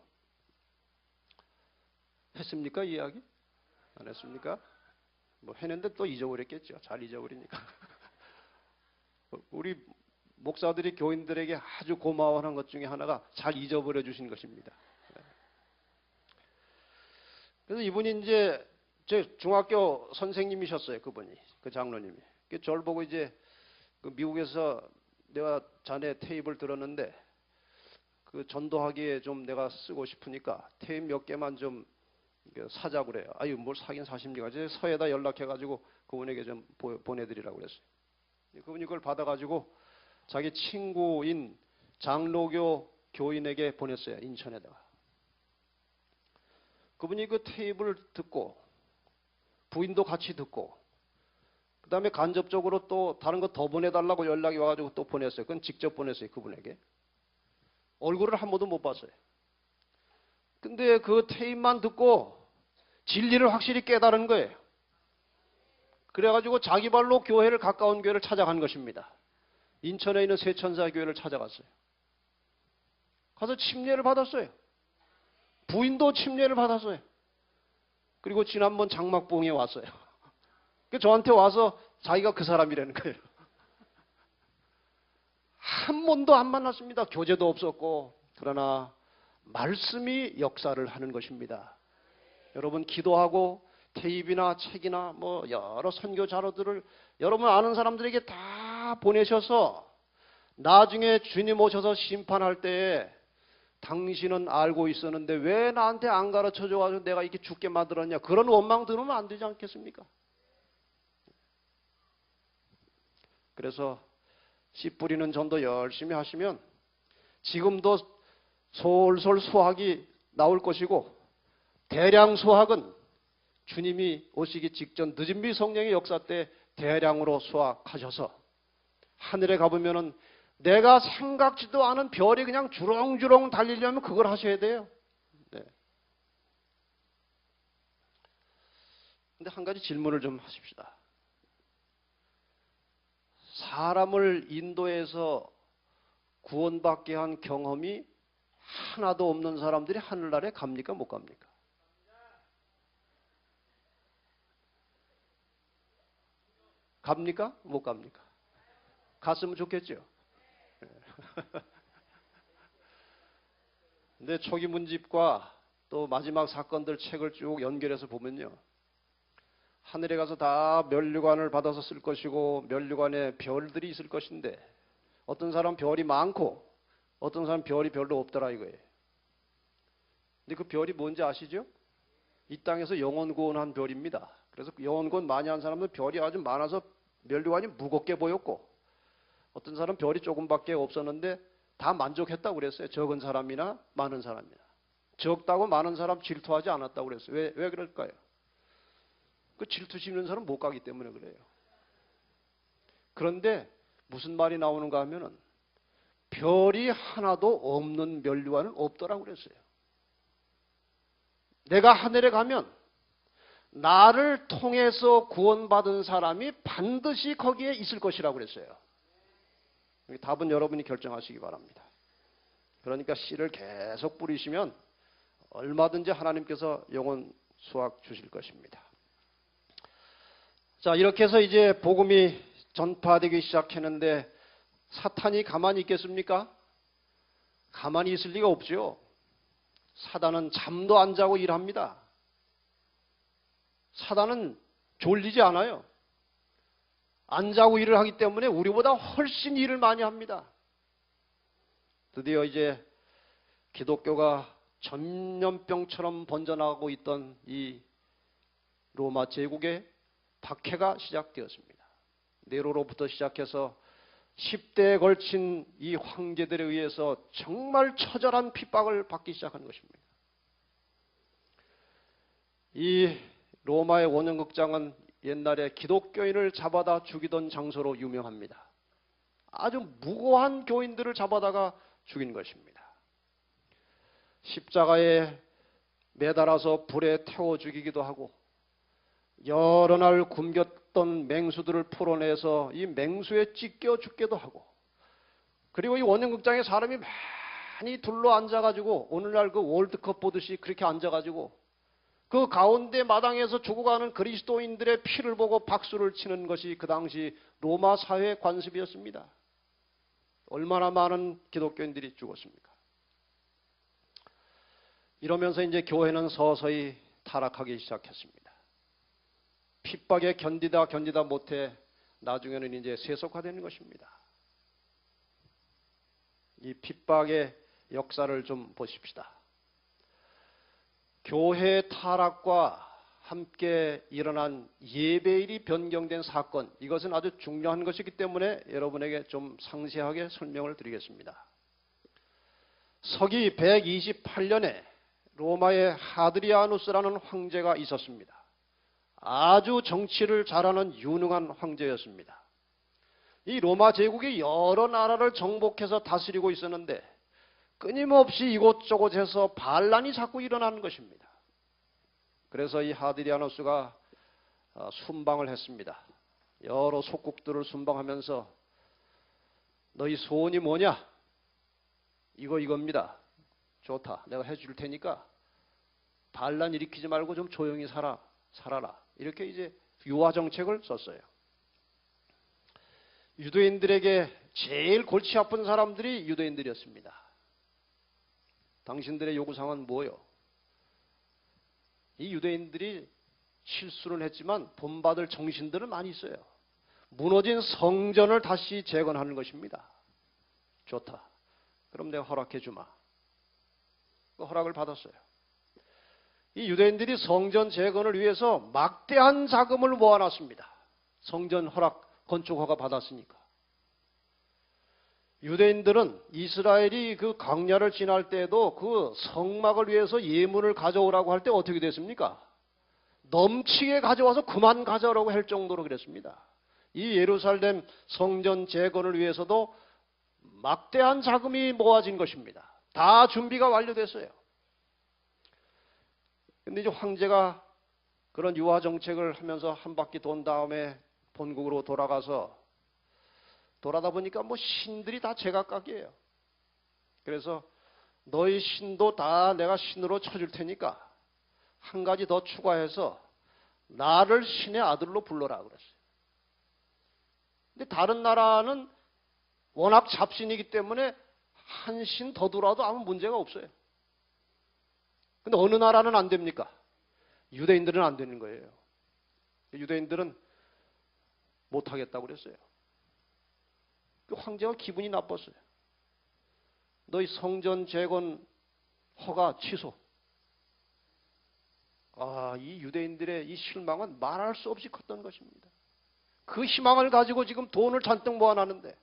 했습니까? 이 이야기? 안 했습니까? 뭐 했는데 또 잊어버렸겠죠. 잘 잊어버리니까. 우리 목사들이 교인들에게 아주 고마워하는 것 중에 하나가 잘 잊어버려 주신 것입니다. 그래서 이분이 이제 제 중학교 선생님이셨어요. 그분이, 그 장로님이. 저를 보고 이제 그 미국에서 내가 자네 테이프를 들었는데 그 전도하기에 좀 내가 쓰고 싶으니까 테이프 몇 개만 좀 사자고 그래요. 뭘 사긴 사십니까? 제 서에다 연락해가지고 그분에게 좀 보내드리라고 그랬어요. 그분이 그걸 받아가지고 자기 친구인 장로교 교인에게 보냈어요. 인천에다가. 그분이 그 테이프를 듣고 부인도 같이 듣고 그 다음에 간접적으로 또 다른 거 더 보내달라고 연락이 와가지고 또 보냈어요. 그건 직접 보냈어요. 그분에게. 얼굴을 한 번도 못 봤어요. 근데 그 테이프만 듣고 진리를 확실히 깨달은 거예요. 그래가지고 자기 발로 교회를 가까운 교회를 찾아간 것입니다. 인천에 있는 세천사 교회를 찾아갔어요. 가서 침례를 받았어요. 부인도 침례를 받았어요. 그리고 지난번 장막봉에 왔어요. 저한테 와서 자기가 그 사람이라는 거예요. 한 번도 안 만났습니다. 교제도 없었고. 그러나 말씀이 역사를 하는 것입니다. 여러분 기도하고 테이프나 책이나 뭐 여러 선교 자료들을 여러분 아는 사람들에게 다 보내셔서 나중에 주님 오셔서 심판할 때에 당신은 알고 있었는데 왜 나한테 안 가르쳐줘가지고 내가 이렇게 죽게 만들었냐, 그런 원망 들으면 안 되지 않겠습니까? 그래서 씨 뿌리는 전도 열심히 하시면 지금도 솔솔 수확이 나올 것이고, 대량 수확은 주님이 오시기 직전 늦은비 성령의 역사 때 대량으로 수확하셔서 하늘에 가보면은 내가 생각지도 않은 별이 그냥 주렁주렁 달리려면 그걸 하셔야 돼요. 네. 근데 한 가지 질문을 좀 하십시다. 사람을 인도해서 구원받게 한 경험이 하나도 없는 사람들이 하늘나라에 갑니까? 못 갑니까? 갑니까? 못 갑니까? 갔으면 좋겠죠. 근데 초기 문집과 또 마지막 사건들 책을 쭉 연결해서 보면요, 하늘에 가서 다 면류관을 받아서 쓸 것이고 면류관에 별들이 있을 것인데 어떤 사람 별이 많고 어떤 사람 별이 별로 없더라 이거예요. 근데 그 별이 뭔지 아시죠? 이 땅에서 영혼 구원한 별입니다. 그래서 영혼 구원 많이 한 사람은 별이 아주 많아서 면류관이 무겁게 보였고, 어떤 사람 별이 조금밖에 없었는데 다 만족했다고 그랬어요. 적은 사람이나 많은 사람이나. 적다고 많은 사람 질투하지 않았다고 그랬어요. 왜 그럴까요? 그 질투 심는 사람 못 가기 때문에 그래요. 그런데 무슨 말이 나오는가 하면은 별이 하나도 없는 면류관은 없더라고 그랬어요. 내가 하늘에 가면 나를 통해서 구원받은 사람이 반드시 거기에 있을 것이라고 그랬어요. 답은 여러분이 결정하시기 바랍니다. 그러니까 씨를 계속 뿌리시면 얼마든지 하나님께서 영혼 수확 주실 것입니다. 자, 이렇게 해서 이제 복음이 전파되기 시작했는데 사탄이 가만히 있겠습니까? 가만히 있을 리가 없죠. 사단은 잠도 안 자고 일합니다. 사단은 졸리지 않아요. 안 자고 일을 하기 때문에 우리보다 훨씬 일을 많이 합니다. 드디어 이제 기독교가 전염병처럼 번져나가고 있던 이 로마 제국의 박해가 시작되었습니다. 네로로부터 시작해서 10대에 걸친 이 황제들에 의해서 정말 처절한 핍박을 받기 시작한 것입니다. 이 로마의 원형극장은 옛날에 기독교인을 잡아다 죽이던 장소로 유명합니다. 아주 무고한 교인들을 잡아다가 죽인 것입니다. 십자가에 매달아서 불에 태워 죽이기도 하고, 여러 날 굶겼던 맹수들을 풀어내서 이 맹수에 찢겨 죽기도 하고, 그리고 이 원형극장에 사람이 많이 둘러 앉아가지고 오늘날 그 월드컵 보듯이 그렇게 앉아가지고 그 가운데 마당에서 죽어가는 그리스도인들의 피를 보고 박수를 치는 것이 그 당시 로마 사회의 관습이었습니다. 얼마나 많은 기독교인들이 죽었습니까? 이러면서 이제 교회는 서서히 타락하기 시작했습니다. 핍박에 견디다 못해 나중에는 이제 세속화되는 것입니다. 이 핍박의 역사를 좀 보십시다. 교회 타락과 함께 일어난 예배일이 변경된 사건, 이것은 아주 중요한 것이기 때문에 여러분에게 좀 상세하게 설명을 드리겠습니다. 서기 128년에 로마의 하드리아누스라는 황제가 있었습니다. 아주 정치를 잘하는 유능한 황제였습니다. 이 로마 제국이 여러 나라를 정복해서 다스리고 있었는데 끊임없이 이곳저곳에서 반란이 자꾸 일어나는 것입니다. 그래서 이 하드리아누스가 순방을 했습니다. 여러 속국들을 순방하면서 너희 소원이 뭐냐? 이겁니다. 좋다. 내가 해줄 테니까 반란 일으키지 말고 좀 조용히 살아라. 이렇게 이제 유화 정책을 썼어요. 유대인들에게 제일 골치 아픈 사람들이 유대인들이었습니다. 당신들의 요구사항은 뭐요? 이 유대인들이 실수를 했지만 본받을 정신들은 많이 있어요. 무너진 성전을 다시 재건하는 것입니다. 좋다. 그럼 내가 허락해 주마. 그 허락을 받았어요. 이 유대인들이 성전 재건을 위해서 막대한 자금을 모아놨습니다. 성전 건축 허가 받았으니까. 유대인들은 이스라엘이 그 광야를 지날 때에도 그 성막을 위해서 예물을 가져오라고 할 때 어떻게 됐습니까? 넘치게 가져와서 그만 가져오라고 할 정도로 그랬습니다. 이 예루살렘 성전 재건을 위해서도 막대한 자금이 모아진 것입니다. 다 준비가 완료됐어요. 근데 이제 황제가 그런 유화 정책을 하면서 한 바퀴 돈 다음에 본국으로 돌아가서 돌아다 보니까 뭐 신들이 다 제각각이에요. 그래서 너희 신도 다 내가 신으로 쳐줄 테니까 한 가지 더 추가해서 나를 신의 아들로 불러라 그랬어요. 근데 다른 나라는 워낙 잡신이기 때문에 한 신 더 들어와도 아무 문제가 없어요. 근데 어느 나라는 안 됩니까? 유대인들은 안 되는 거예요. 유대인들은 못하겠다고 그랬어요. 그 황제가 기분이 나빴어요. 너희 성전 재건 허가 취소. 이 유대인들의 이 실망은 말할 수 없이 컸던 것입니다. 그 희망을 가지고 지금 돈을 잔뜩 모아놨는데.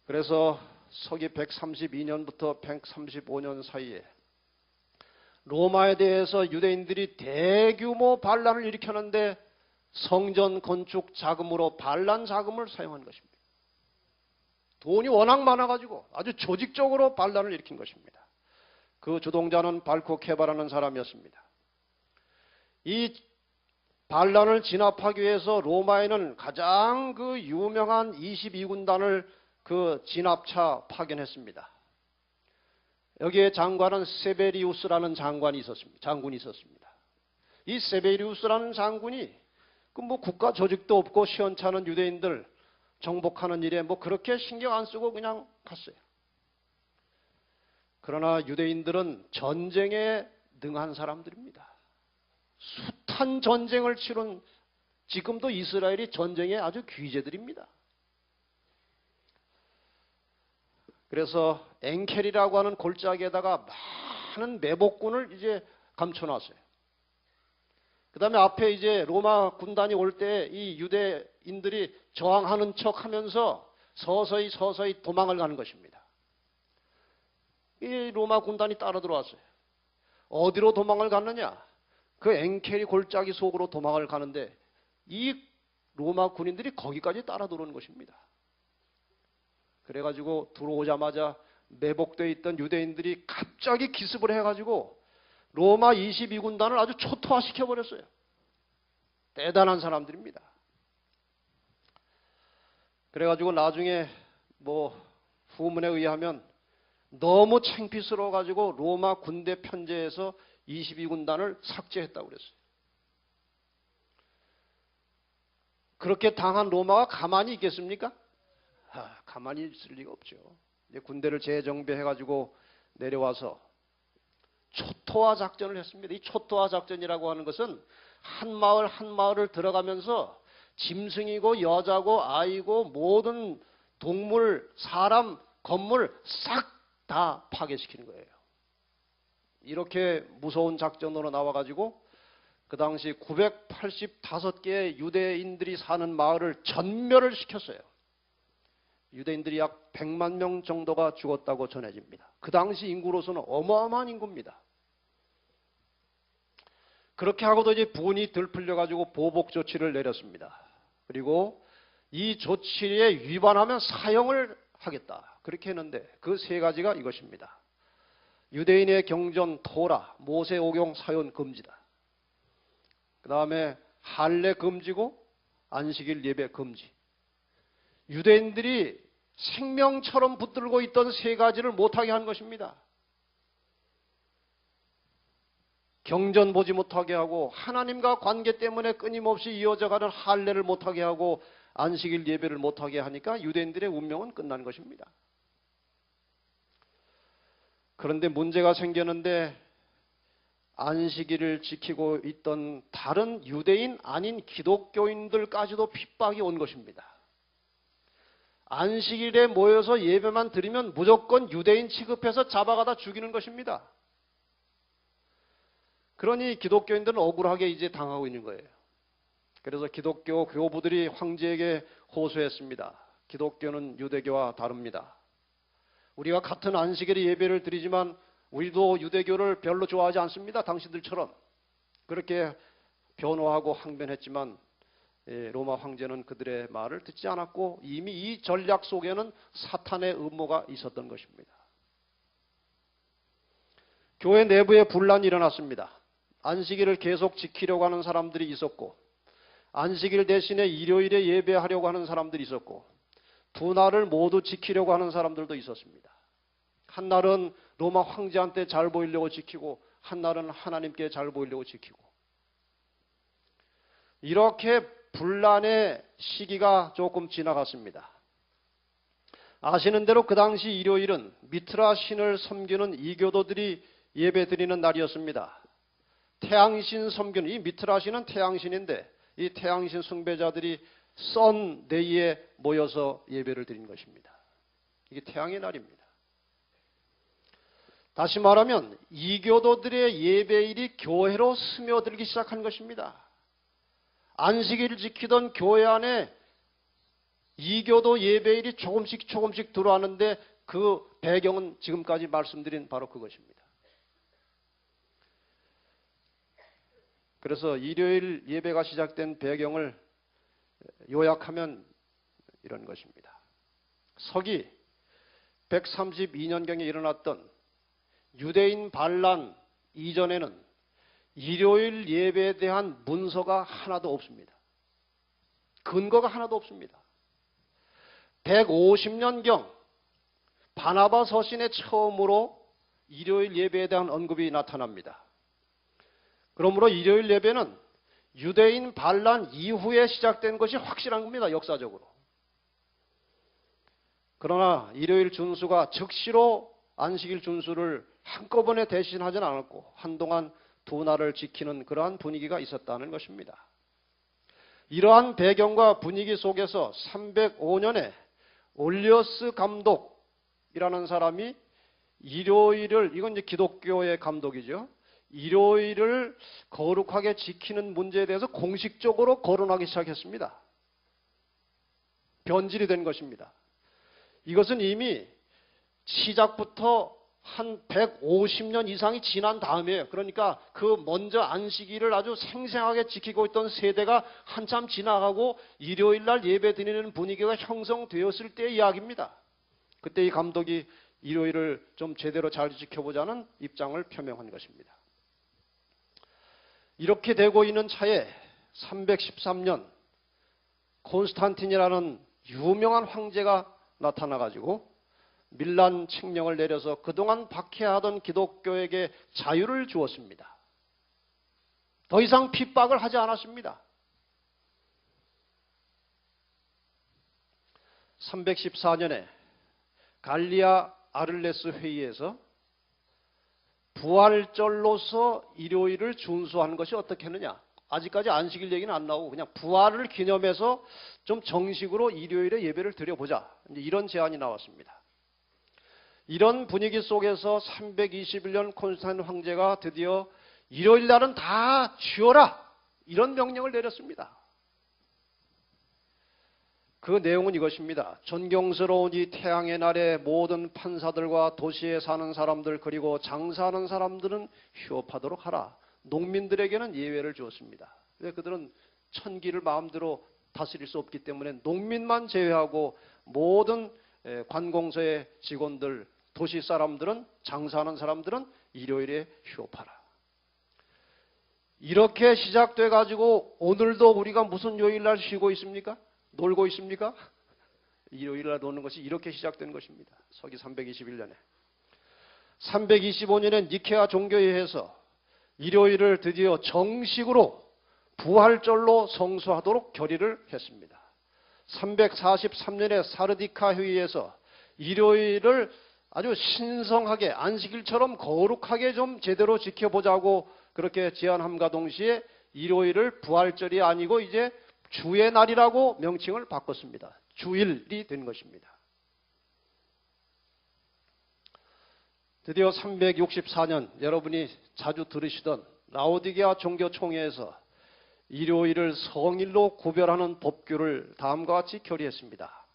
그래서 서기 132년부터 135년 사이에 로마에 대해서 유대인들이 대규모 반란을 일으켰는데 성전 건축 자금으로 반란 자금을 사용한 것입니다. 돈이 워낙 많아가지고 아주 조직적으로 반란을 일으킨 것입니다. 그 주동자는 발코케바라는 사람이었습니다. 이 반란을 진압하기 위해서 로마에는 가장 그 유명한 22군단을 그 진압차 파견했습니다. 여기에 장관은 세베리우스라는 장군이 있었습니다. 이 세베리우스라는 장군이 그 뭐 국가 조직도 없고 시원찮은 유대인들 정복하는 일에 뭐 그렇게 신경 안 쓰고 그냥 갔어요. 그러나 유대인들은 전쟁에 능한 사람들입니다. 숱한 전쟁을 치른 지금도 이스라엘이 전쟁의 아주 귀재들입니다. 그래서 엥켈이라고 하는 골짜기에다가 많은 매복군을 이제 감춰놨어요. 그 다음에 앞에 이제 로마 군단이 올 때 이 유대인들이 저항하는 척 하면서 서서히 도망을 가는 것입니다. 이 로마 군단이 따라 들어왔어요. 어디로 도망을 갔느냐? 그 엥켈이 골짜기 속으로 도망을 가는데 이 로마 군인들이 거기까지 따라 들어오는 것입니다. 그래가지고 들어오자마자 매복되어 있던 유대인들이 갑자기 기습을 해가지고 로마 22군단을 아주 초토화시켜버렸어요. 대단한 사람들입니다. 그래가지고 나중에 뭐 후문에 의하면 너무 창피스러워가지고 로마 군대 편제에서 22군단을 삭제했다고 그랬어요. 그렇게 당한 로마가 가만히 있겠습니까? 가만히 있을 리가 없죠. 이제 군대를 재정비해가지고 내려와서 초토화 작전을 했습니다. 이 초토화 작전이라고 하는 것은 한 마을을 들어가면서 짐승이고 여자고 아이고 모든 동물, 사람, 건물 싹 다 파괴시키는 거예요. 이렇게 무서운 작전으로 나와가지고 그 당시 985개의 유대인들이 사는 마을을 전멸을 시켰어요. 유대인들이 약 100만 명 정도가 죽었다고 전해집니다. 그 당시 인구로서는 어마어마한 인구입니다. 그렇게 하고도 이제 분이 들풀려가지고 보복 조치를 내렸습니다. 그리고 이 조치에 위반하면 사형을 하겠다. 그렇게 했는데 그 세 가지가 이것입니다. 유대인의 경전 토라, 모세 오경 사yon 금지다. 그 다음에 할례 금지고 안식일 예배 금지. 유대인들이 생명처럼 붙들고 있던 세 가지를 못하게 한 것입니다. 경전 보지 못하게 하고 하나님과 관계 때문에 끊임없이 이어져가는 할례를 못하게 하고 안식일 예배를 못하게 하니까 유대인들의 운명은 끝난 것입니다. 그런데 문제가 생겼는데 안식일을 지키고 있던 다른 유대인 아닌 기독교인들까지도 핍박이 온 것입니다. 안식일에 모여서 예배만 드리면 무조건 유대인 취급해서 잡아가다 죽이는 것입니다. 그러니 기독교인들은 억울하게 이제 당하고 있는 거예요. 그래서 기독교 교부들이 황제에게 호소했습니다. 기독교는 유대교와 다릅니다. 우리가 같은 안식일에 예배를 드리지만 우리도 유대교를 별로 좋아하지 않습니다. 당신들처럼. 그렇게 변호하고 항변했지만 로마 황제는 그들의 말을 듣지 않았고 이미 이 전략 속에는 사탄의 음모가 있었던 것입니다. 교회 내부에 분란이 일어났습니다. 안식일을 계속 지키려고 하는 사람들이 있었고 안식일 대신에 일요일에 예배하려고 하는 사람들이 있었고 두 날을 모두 지키려고 하는 사람들도 있었습니다. 한 날은 로마 황제한테 잘 보이려고 지키고 한 날은 하나님께 잘 보이려고 지키고 이렇게 분란의 시기가 조금 지나갔습니다. 아시는 대로 그 당시 일요일은 미트라 신을 섬기는 이교도들이 예배드리는 날이었습니다. 태양신 섬기는 이 미트라 신은 태양신인데 이 태양신 숭배자들이 썬데이에 모여서 예배를 드린 것입니다. 이게 태양의 날입니다. 다시 말하면 이교도들의 예배일이 교회로 스며들기 시작한 것입니다. 안식일을 지키던 교회 안에 이교도 예배일이 조금씩 들어왔는데 그 배경은 지금까지 말씀드린 바로 그것입니다. 그래서 일요일 예배가 시작된 배경을 요약하면 이런 것입니다. 서기 132년경에 일어났던 유대인 반란 이전에는 일요일 예배에 대한 문서가 하나도 없습니다. 근거가 하나도 없습니다. 150년경 바나바 서신에 처음으로 일요일 예배에 대한 언급이 나타납니다. 그러므로 일요일 예배는 유대인 반란 이후에 시작된 것이 확실한 겁니다. 역사적으로. 그러나 일요일 준수가 즉시로 안식일 준수를 한꺼번에 대신하지는 않았고 한동안 두 날을 지키는 그러한 분위기가 있었다는 것입니다. 이러한 배경과 분위기 속에서 305년에 올리어스 감독이라는 사람이 일요일을, 이건 이제 기독교의 감독이죠. 일요일을 거룩하게 지키는 문제에 대해서 공식적으로 거론하기 시작했습니다. 변질이 된 것입니다. 이것은 이미 시작부터 한 150년 이상이 지난 다음이에요. 그러니까 그 먼저 안식일을 아주 생생하게 지키고 있던 세대가 한참 지나가고 일요일 날 예배 드리는 분위기가 형성되었을 때의 이야기입니다. 그때 이 감독이 일요일을 좀 제대로 잘 지켜보자는 입장을 표명한 것입니다. 이렇게 되고 있는 차에 313년 콘스탄틴이라는 유명한 황제가 나타나가지고 밀란 칙령을 내려서 그동안 박해하던 기독교에게 자유를 주었습니다. 더 이상 핍박을 하지 않았습니다. 314년에 갈리아 아를레스 회의에서 부활절로서 일요일을 준수하는 것이 어떻게 하느냐. 아직까지 안식일 얘기는 안 나오고 그냥 부활을 기념해서 좀 정식으로 일요일에 예배를 드려보자. 이런 제안이 나왔습니다. 이런 분위기 속에서 321년 콘스탄틴 황제가 드디어 일요일 날은 다 쉬어라. 이런 명령을 내렸습니다. 그 내용은 이것입니다. 존경스러운 이 태양의 날에 모든 판사들과 도시에 사는 사람들 그리고 장사하는 사람들은 휴업하도록 하라. 농민들에게는 예외를 주었습니다. 그들은 천기를 마음대로 다스릴 수 없기 때문에 농민만 제외하고 모든 관공서의 직원들, 도시 사람들은, 장사하는 사람들은 일요일에 휴업하라. 이렇게 시작돼 가지고 오늘도 우리가 무슨 요일날 쉬고 있습니까? 놀고 있습니까? 일요일날 노는 것이 이렇게 시작된 것입니다. 서기 321년에. 325년에 니케아 종교회에서 일요일을 드디어 정식으로 부활절로 성수하도록 결의를 했습니다. 343년에 사르디카 회의에서 일요일을 아주 신성하게 안식일처럼 거룩하게 좀 제대로 지켜보자고 그렇게 제안함과 동시에 일요일을 부활절이 아니고 이제 주의 날이라고 명칭을 바꿨습니다. 주일이 된 것입니다. 드디어 364년 여러분이 자주 들으시던 라오디게아 종교총회에서 일요일을 성일로 구별하는 법규를 다음과 같이 결의했습니다.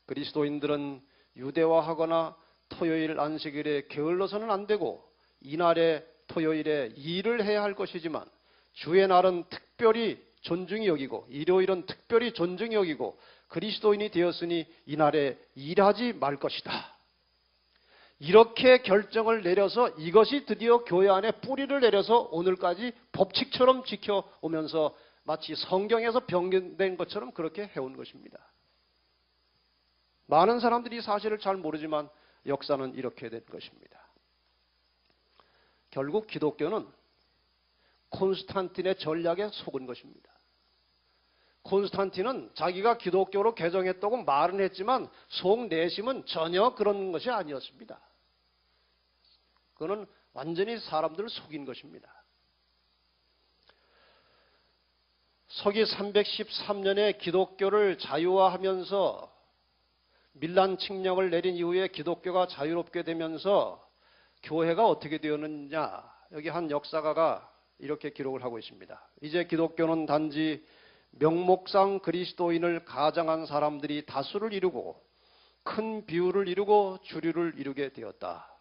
그리스도인들은 유대화하거나 토요일 안식일에 게을러서는 안 되고 이날에 토요일에 일을 해야 할 것이지만 주의 날은 특별히 존중이 여기고 일요일은 특별히 존중이 여기고 그리스도인이 되었으니 이날에 일하지 말 것이다. 이렇게 결정을 내려서 이것이 드디어 교회 안에 뿌리를 내려서 오늘까지 법칙처럼 지켜오면서 마치 성경에서 변경된 것처럼 그렇게 해온 것입니다. 많은 사람들이 사실을 잘 모르지만 역사는 이렇게 된 것입니다. 결국 기독교는 콘스탄틴의 전략에 속은 것입니다. 콘스탄틴은 자기가 기독교로 개정했다고 말은 했지만 속 내심은 전혀 그런 것이 아니었습니다. 그는 완전히 사람들을 속인 것입니다. 서기 313년에 기독교를 자유화하면서 밀란 칙령을 내린 이후에 기독교가 자유롭게 되면서 교회가 어떻게 되었느냐, 여기 한 역사가가 이렇게 기록을 하고 있습니다. 이제 기독교는 단지 명목상 그리스도인을 가장한 사람들이 다수를 이루고 큰 비율을 이루고 주류를 이루게 되었다.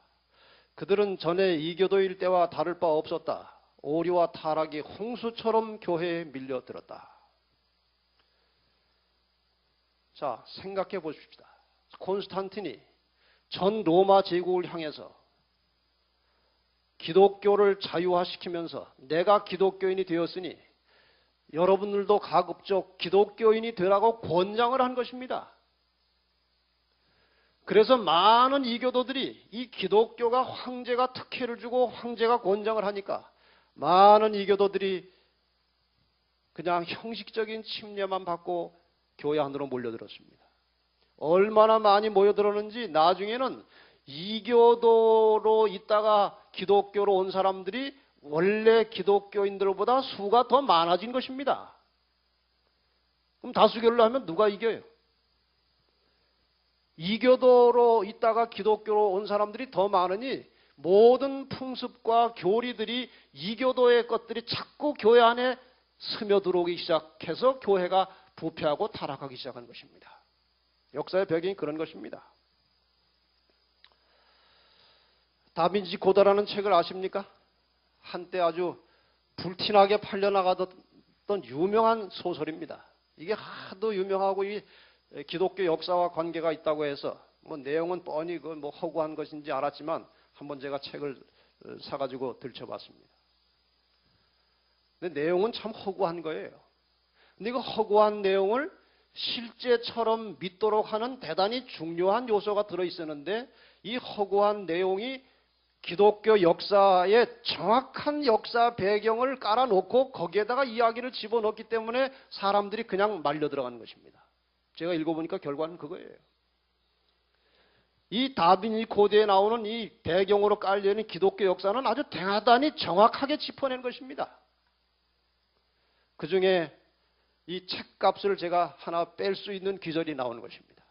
그들은 전에 이교도일 때와 다를 바 없었다. 오류와 타락이 홍수처럼 교회에 밀려들었다. 자, 생각해 보십시다. 콘스탄틴이 전 로마 제국을 향해서 기독교를 자유화시키면서 내가 기독교인이 되었으니 여러분들도 가급적 기독교인이 되라고 권장을 한 것입니다. 그래서 많은 이교도들이 이 기독교가 황제가 특혜를 주고 황제가 권장을 하니까 많은 이교도들이 그냥 형식적인 침례만 받고 교회 안으로 몰려들었습니다. 얼마나 많이 모여들었는지 나중에는 이교도로 있다가 기독교로 온 사람들이 원래 기독교인들보다 수가 더 많아진 것입니다. 그럼 다수결로 하면 누가 이겨요? 이교도로 있다가 기독교로 온 사람들이 더 많으니 모든 풍습과 교리들이 이교도의 것들이 자꾸 교회 안에 스며들어오기 시작해서 교회가 부패하고 타락하기 시작한 것입니다. 역사의 배경이 그런 것입니다. 다빈치 코드라는 책을 아십니까? 한때 아주 불티나게 팔려나가던 유명한 소설입니다. 이게 하도 유명하고 이 기독교 역사와 관계가 있다고 해서 뭐 내용은 뻔히 그 뭐 허구한 것인지 알았지만 한번 제가 책을 사가지고 들춰봤습니다. 근데 내용은 참 허구한 거예요. 근데 그 허구한 내용을 실제처럼 믿도록 하는 대단히 중요한 요소가 들어있었는데 이 허구한 내용이 기독교 역사의 정확한 역사 배경을 깔아놓고 거기에다가 이야기를 집어넣기 때문에 사람들이 그냥 말려 들어가는 것입니다. 제가 읽어보니까 결과는 그거예요. 이 다빈치 코드에 나오는 이 배경으로 깔려있는 기독교 역사는 아주 대단히 정확하게 짚어낸 것입니다. 그 중에 이 책값을 제가 하나 뺄 수 있는 기절이 나오는 것입니다.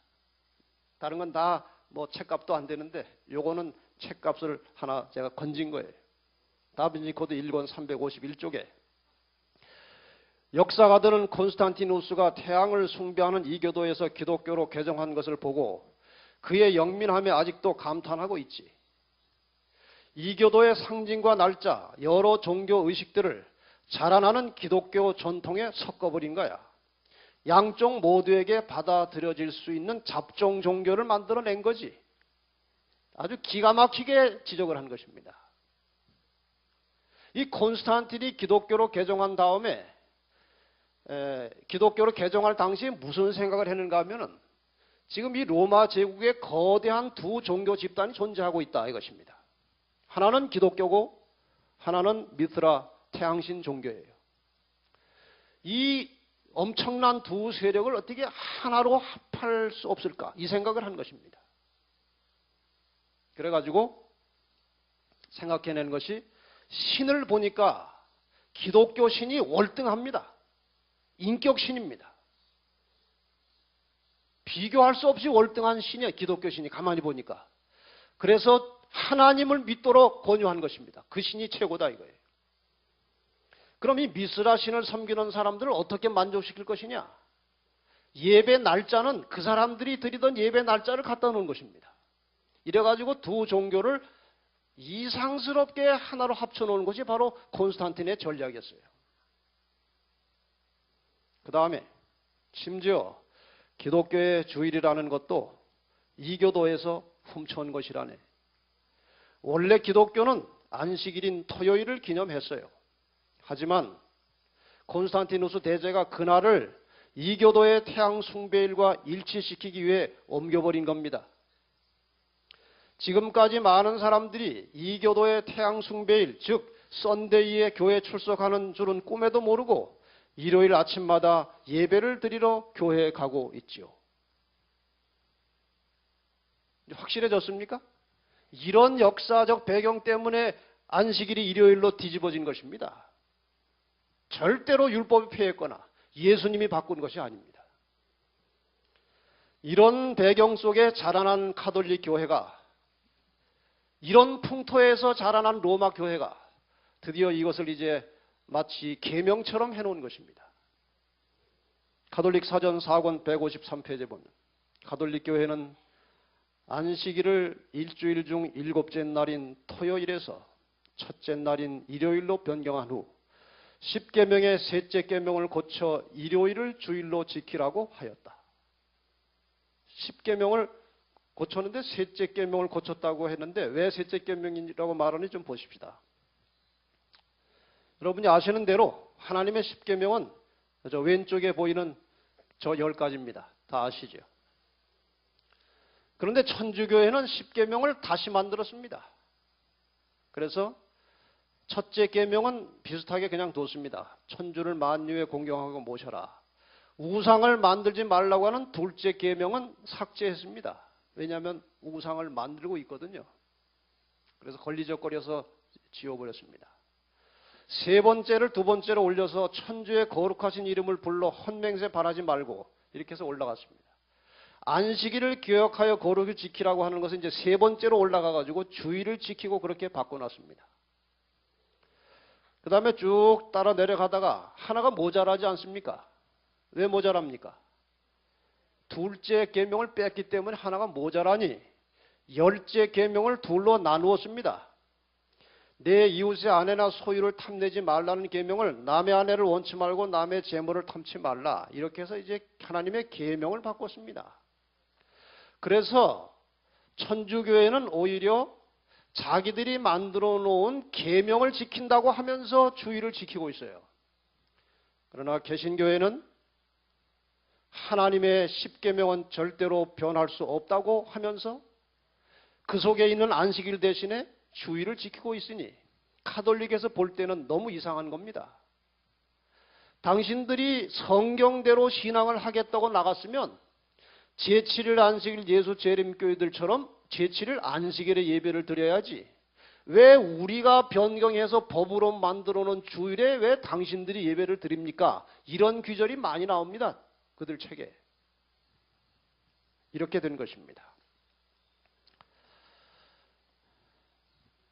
다른 건 다 뭐 책값도 안 되는데 요거는 책값을 하나 제가 건진 거예요. 다빈치 코드 1권 351쪽에 역사가들은 콘스탄티누스가 태양을 숭배하는 이교도에서 기독교로 개정한 것을 보고 그의 영민함에 아직도 감탄하고 있지. 이교도의 상징과 날짜, 여러 종교 의식들을 자라나는 기독교 전통에 섞어버린 거야. 양쪽 모두에게 받아들여질 수 있는 잡종 종교를 만들어낸 거지. 아주 기가 막히게 지적을 한 것입니다. 이 콘스탄틴이 기독교로 개종한 다음에 기독교로 개종할 당시에 무슨 생각을 했는가 하면은 지금 이 로마 제국에 거대한 두 종교 집단이 존재하고 있다 이것입니다. 하나는 기독교고 하나는 미스라 태양신 종교예요. 이 엄청난 두 세력을 어떻게 하나로 합할 수 없을까 이 생각을 한 것입니다. 그래가지고 생각해낸 것이 신을 보니까 기독교 신이 월등합니다. 인격 신입니다. 비교할 수 없이 월등한 신이에요. 기독교 신이 가만히 보니까. 그래서 하나님을 믿도록 권유한 것입니다. 그 신이 최고다 이거예요. 그럼 이 미스라 신을 섬기는 사람들을 어떻게 만족시킬 것이냐? 예배 날짜는 그 사람들이 드리던 예배 날짜를 갖다 놓은 것입니다. 이래가지고 두 종교를 이상스럽게 하나로 합쳐놓은 것이 바로 콘스탄틴의 전략이었어요. 그 다음에 심지어 기독교의 주일이라는 것도 이교도에서 훔쳐온 것이라네. 원래 기독교는 안식일인 토요일을 기념했어요. 하지만 콘스탄티누스 대제가 그날을 이교도의 태양 숭배일과 일치시키기 위해 옮겨버린 겁니다. 지금까지 많은 사람들이 이교도의 태양 숭배일, 즉 썬데이에 교회에 출석하는 줄은 꿈에도 모르고 일요일 아침마다 예배를 드리러 교회에 가고 있지요. 확실해졌습니까? 이런 역사적 배경 때문에 안식일이 일요일로 뒤집어진 것입니다. 절대로 율법이 폐했거나 예수님이 바꾼 것이 아닙니다. 이런 배경 속에 자라난 가톨릭 교회가, 이런 풍토에서 자라난 로마 교회가 드디어 이것을 이제 마치 계명처럼 해놓은 것입니다. 가톨릭 사전 4권 153페이지에 보면 가톨릭 교회는 안식일을 일주일 중 7째 날인 토요일에서 첫째 날인 일요일로 변경한 후 10계명의 셋째 계명을 고쳐 일요일을 주일로 지키라고 하였다. 10계명을 고쳤는데 셋째 계명을 고쳤다고 했는데 왜 셋째 계명이라고 말하는지 좀 보십시다. 여러분이 아시는 대로 하나님의 10계명은 저 왼쪽에 보이는 저 10가지입니다. 다 아시죠? 그런데 천주교회는 10계명을 다시 만들었습니다. 그래서 첫째 계명은 비슷하게 그냥 뒀습니다. 천주를 만유에 공경하고 모셔라. 우상을 만들지 말라고 하는 둘째 계명은 삭제했습니다. 왜냐하면 우상을 만들고 있거든요. 그래서 걸리적거려서 지워버렸습니다. 세 번째를 두 번째로 올려서 천주의 거룩하신 이름을 불러 헌맹세 바라지 말고 이렇게 해서 올라갔습니다. 안식일을 기억하여 거룩히 지키라고 하는 것은 이제 세 번째로 올라가가지고 주일을 지키고 그렇게 바꿔놨습니다. 그 다음에 쭉 따라 내려가다가 하나가 모자라지 않습니까? 왜 모자랍니까? 둘째 계명을 뺐기 때문에 하나가 모자라니 10째 계명을 둘로 나누었습니다. 내 이웃의 아내나 소유를 탐내지 말라는 계명을 남의 아내를 원치 말고 남의 재물을 탐치 말라. 이렇게 해서 이제 하나님의 계명을 바꿨습니다. 그래서 천주교회는 오히려 자기들이 만들어 놓은 계명을 지킨다고 하면서 주의를 지키고 있어요. 그러나 개신교회는 하나님의 10계명은 절대로 변할 수 없다고 하면서 그 속에 있는 안식일 대신에 주의를 지키고 있으니 가톨릭에서 볼 때는 너무 이상한 겁니다. 당신들이 성경대로 신앙을 하겠다고 나갔으면 제7일 안식일 예수 재림교회들처럼 제7일 안식일에 예배를 드려야지. 왜 우리가 변경해서 법으로 만들어 놓은 주일에 왜 당신들이 예배를 드립니까? 이런 귀절이 많이 나옵니다. 그들 책에. 이렇게 된 것입니다.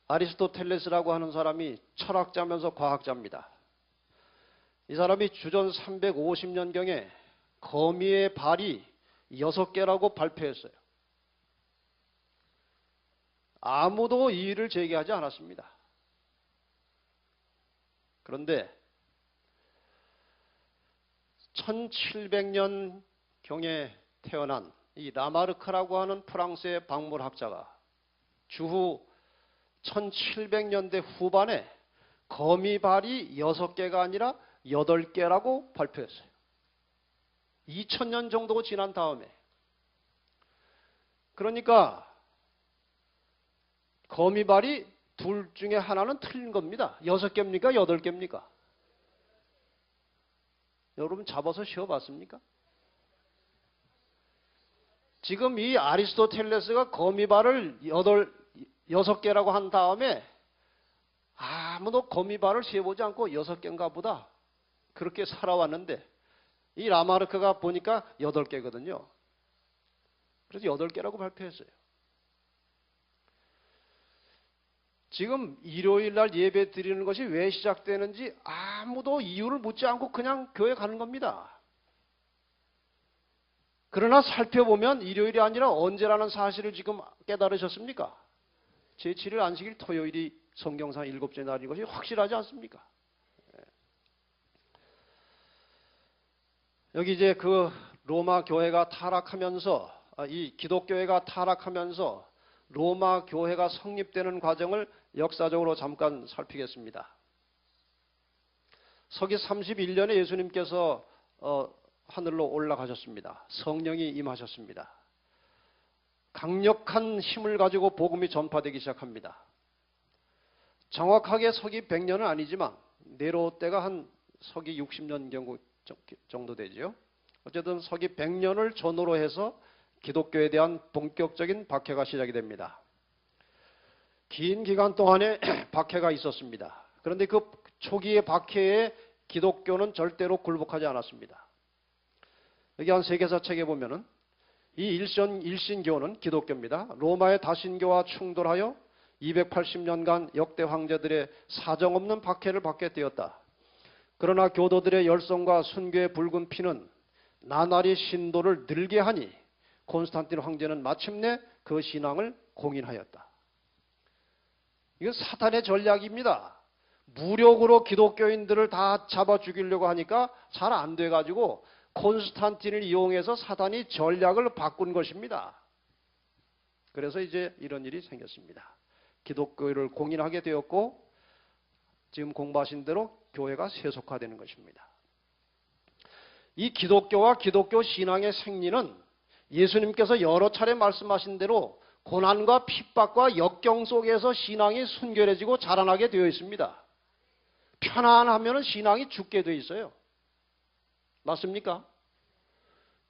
아리스토텔레스라고 하는 사람이 철학자면서 과학자입니다. 이 사람이 주전 350년경에 거미의 발이 6개라고 발표했어요. 아무도 이의를 제기하지 않았습니다. 그런데 1700년경에 태어난 이 라마르크라고 하는 프랑스의 박물학자가 주후 1700년대 후반에 거미발이 6개가 아니라 8개라고 발표했어요. 2000년 정도 지난 다음에. 그러니까 거미발이 둘 중에 하나는 틀린 겁니다. 6개입니까? 8개입니까? 여러분 잡아서 쉬어봤습니까? 지금 이 아리스토텔레스가 거미발을 6개라고 한 다음에 아무도 거미발을 세보지 않고 6개인가 보다 그렇게 살아왔는데 이 라마르크가 보니까 8개거든요. 그래서 8개라고 발표했어요. 지금 일요일 날 예배 드리는 것이 왜 시작되는지 아무도 이유를 묻지 않고 그냥 교회 가는 겁니다. 그러나 살펴보면 일요일이 아니라 언제라는 사실을 지금 깨달으셨습니까? 제7일 안식일 토요일이 성경상 7째 날인 것이 확실하지 않습니까? 여기 이제 그 로마 교회가 타락하면서 이 기독교회가 타락하면서 로마 교회가 성립되는 과정을 역사적으로 잠깐 살피겠습니다. 서기 31년에 예수님께서 하늘로 올라가셨습니다. 성령이 임하셨습니다. 강력한 힘을 가지고 복음이 전파되기 시작합니다. 정확하게 서기 100년은 아니지만 네로 때가 한 서기 60년 정도 되죠. 어쨌든 서기 100년을 전후로 해서 기독교에 대한 본격적인 박해가 시작이 됩니다. 긴 기간 동안에 박해가 있었습니다. 그런데 그 초기의 박해에 기독교는 절대로 굴복하지 않았습니다. 여기 한 세계사 책에 보면은 이 일신교는 기독교입니다. 로마의 다신교와 충돌하여 280년간 역대 황제들의 사정없는 박해를 받게 되었다. 그러나 교도들의 열성과 순교의 붉은 피는 나날이 신도를 늘게 하니 콘스탄틴 황제는 마침내 그 신앙을 공인하였다. 이건 사탄의 전략입니다. 무력으로 기독교인들을 다 잡아 죽이려고 하니까 잘 안 돼가지고 콘스탄틴을 이용해서 사탄이 전략을 바꾼 것입니다. 그래서 이제 이런 일이 생겼습니다. 기독교를 공인하게 되었고 지금 공부하신 대로 교회가 세속화되는 것입니다. 이 기독교와 기독교 신앙의 생리는 예수님께서 여러 차례 말씀하신 대로 고난과 핍박과 역경 속에서 신앙이 순결해지고 자라나게 되어 있습니다. 편안하면 신앙이 죽게 되어 있어요. 맞습니까?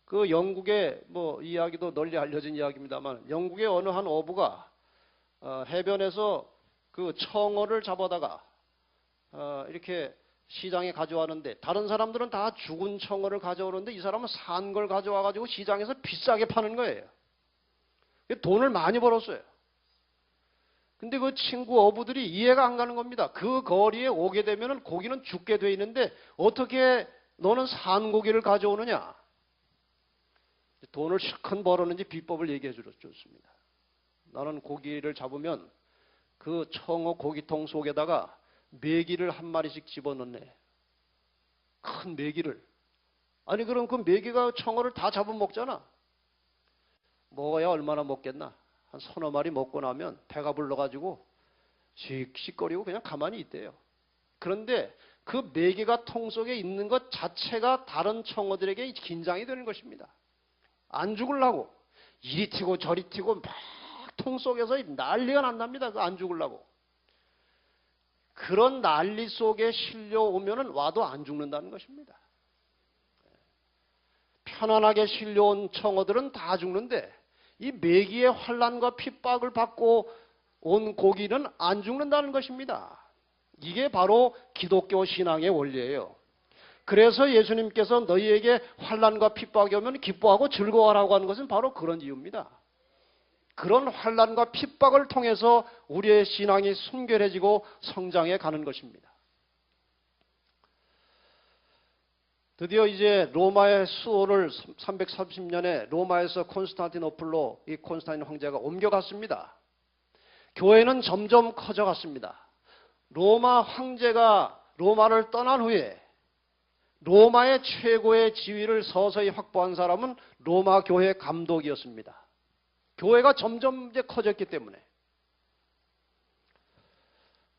그 영국의 이야기도 널리 알려진 이야기입니다만 영국의 어느 한 어부가 해변에서 그 청어를 잡아다가 이렇게 시장에 가져왔는데 다른 사람들은 다 죽은 청어를 가져오는데 이 사람은 산 걸 가져와가지고 시장에서 비싸게 파는 거예요. 돈을 많이 벌었어요. 근데 그 친구 어부들이 이해가 안 가는 겁니다. 그 거리에 오게 되면 고기는 죽게 돼 있는데 어떻게 너는 산 고기를 가져오느냐? 돈을 실컷 벌었는지 비법을 얘기해 줬습니다. 나는 고기를 잡으면 그 청어 고기통 속에다가 메기를 한 마리씩 집어넣네. 큰 메기를. 아니 그럼 그 메기가 청어를 다 잡아먹잖아. 먹어야 얼마나 먹겠나. 한 서너 마리 먹고 나면 배가 불러가지고 씩씩거리고 그냥 가만히 있대요. 그런데 그 메기가 통 속에 있는 것 자체가 다른 청어들에게 긴장이 되는 것입니다. 안 죽으려고 이리 튀고 저리 튀고 막 통 속에서 난리가 난답니다. 그 안 죽으려고. 그런 난리 속에 실려오면은 와도 안 죽는다는 것입니다. 편안하게 실려온 청어들은 다 죽는데 이 메기의 환난과 핍박을 받고 온 고기는 안 죽는다는 것입니다. 이게 바로 기독교 신앙의 원리예요. 그래서 예수님께서 너희에게 환난과 핍박이 오면 기뻐하고 즐거워하라고 하는 것은 바로 그런 이유입니다. 그런 환난과 핍박을 통해서 우리의 신앙이 순결해지고 성장해 가는 것입니다. 드디어 이제 로마의 수호를 330년에 로마에서 콘스탄티노플로 이 콘스탄틴 황제가 옮겨갔습니다. 교회는 점점 커져갔습니다. 로마 황제가 로마를 떠난 후에 로마의 최고의 지위를 서서히 확보한 사람은 로마 교회 감독이었습니다. 교회가 점점 이제 커졌기 때문에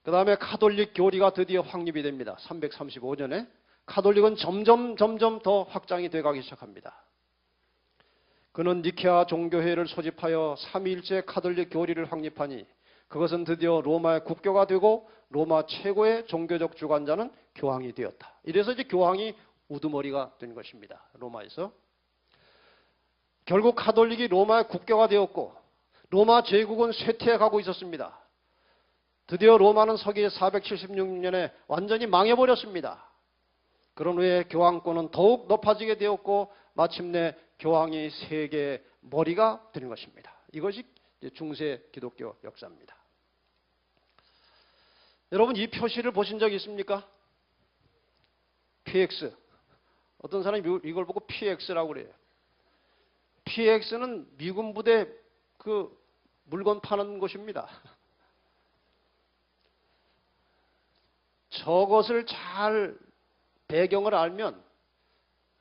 그 다음에 가톨릭 교리가 드디어 확립이 됩니다. 335년에. 가톨릭은 점점 더 확장이 돼가기 시작합니다. 그는 니케아 종교회의를 소집하여 삼위일체 가톨릭 교리를 확립하니 그것은 드디어 로마의 국교가 되고 로마 최고의 종교적 주관자는 교황이 되었다. 이래서 이제 교황이 우두머리가 된 것입니다. 로마에서. 결국 가톨릭이 로마의 국교가 되었고 로마 제국은 쇠퇴해 가고 있었습니다. 드디어 로마는 서기 476년에 완전히 망해버렸습니다. 그런 후에 교황권은 더욱 높아지게 되었고 마침내 교황이 세계의 머리가 되는 것입니다. 이것이 중세 기독교 역사입니다. 여러분 이 표시를 보신 적 있습니까? PX. 어떤 사람이 이걸 보고 PX라고 그래요. PX는 미군 부대 그 물건 파는 곳입니다. 저것을 잘 배경을 알면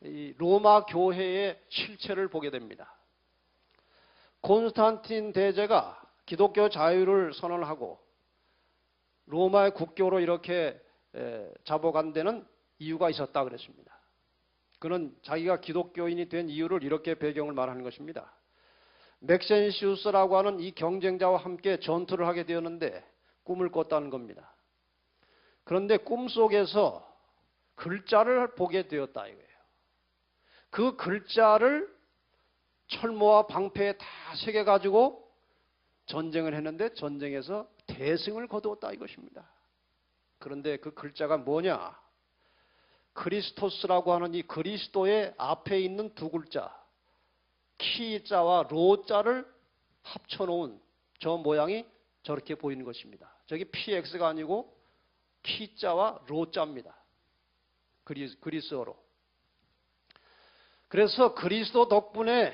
이 로마 교회의 실체를 보게 됩니다. 콘스탄틴 대제가 기독교 자유를 선언하고 로마의 국교로 이렇게 잡아간 데는 이유가 있었다 그랬습니다. 그는 자기가 기독교인이 된 이유를 이렇게 배경을 말하는 것입니다. 맥센시우스라고 하는 이 경쟁자와 함께 전투를 하게 되었는데 꿈을 꿨다는 겁니다. 그런데 꿈속에서 글자를 보게 되었다 이거예요. 그 글자를 철모와 방패에 다 새겨가지고 전쟁을 했는데 전쟁에서 대승을 거두었다 이것입니다. 그런데 그 글자가 뭐냐? 크리스토스라고 하는 이 그리스도의 앞에 있는 두 글자, 키자와 로자를 합쳐놓은 저 모양이 저렇게 보이는 것입니다. 저기 PX가 아니고 키자와 로자입니다. 그리스어로. 그래서 그리스도 덕분에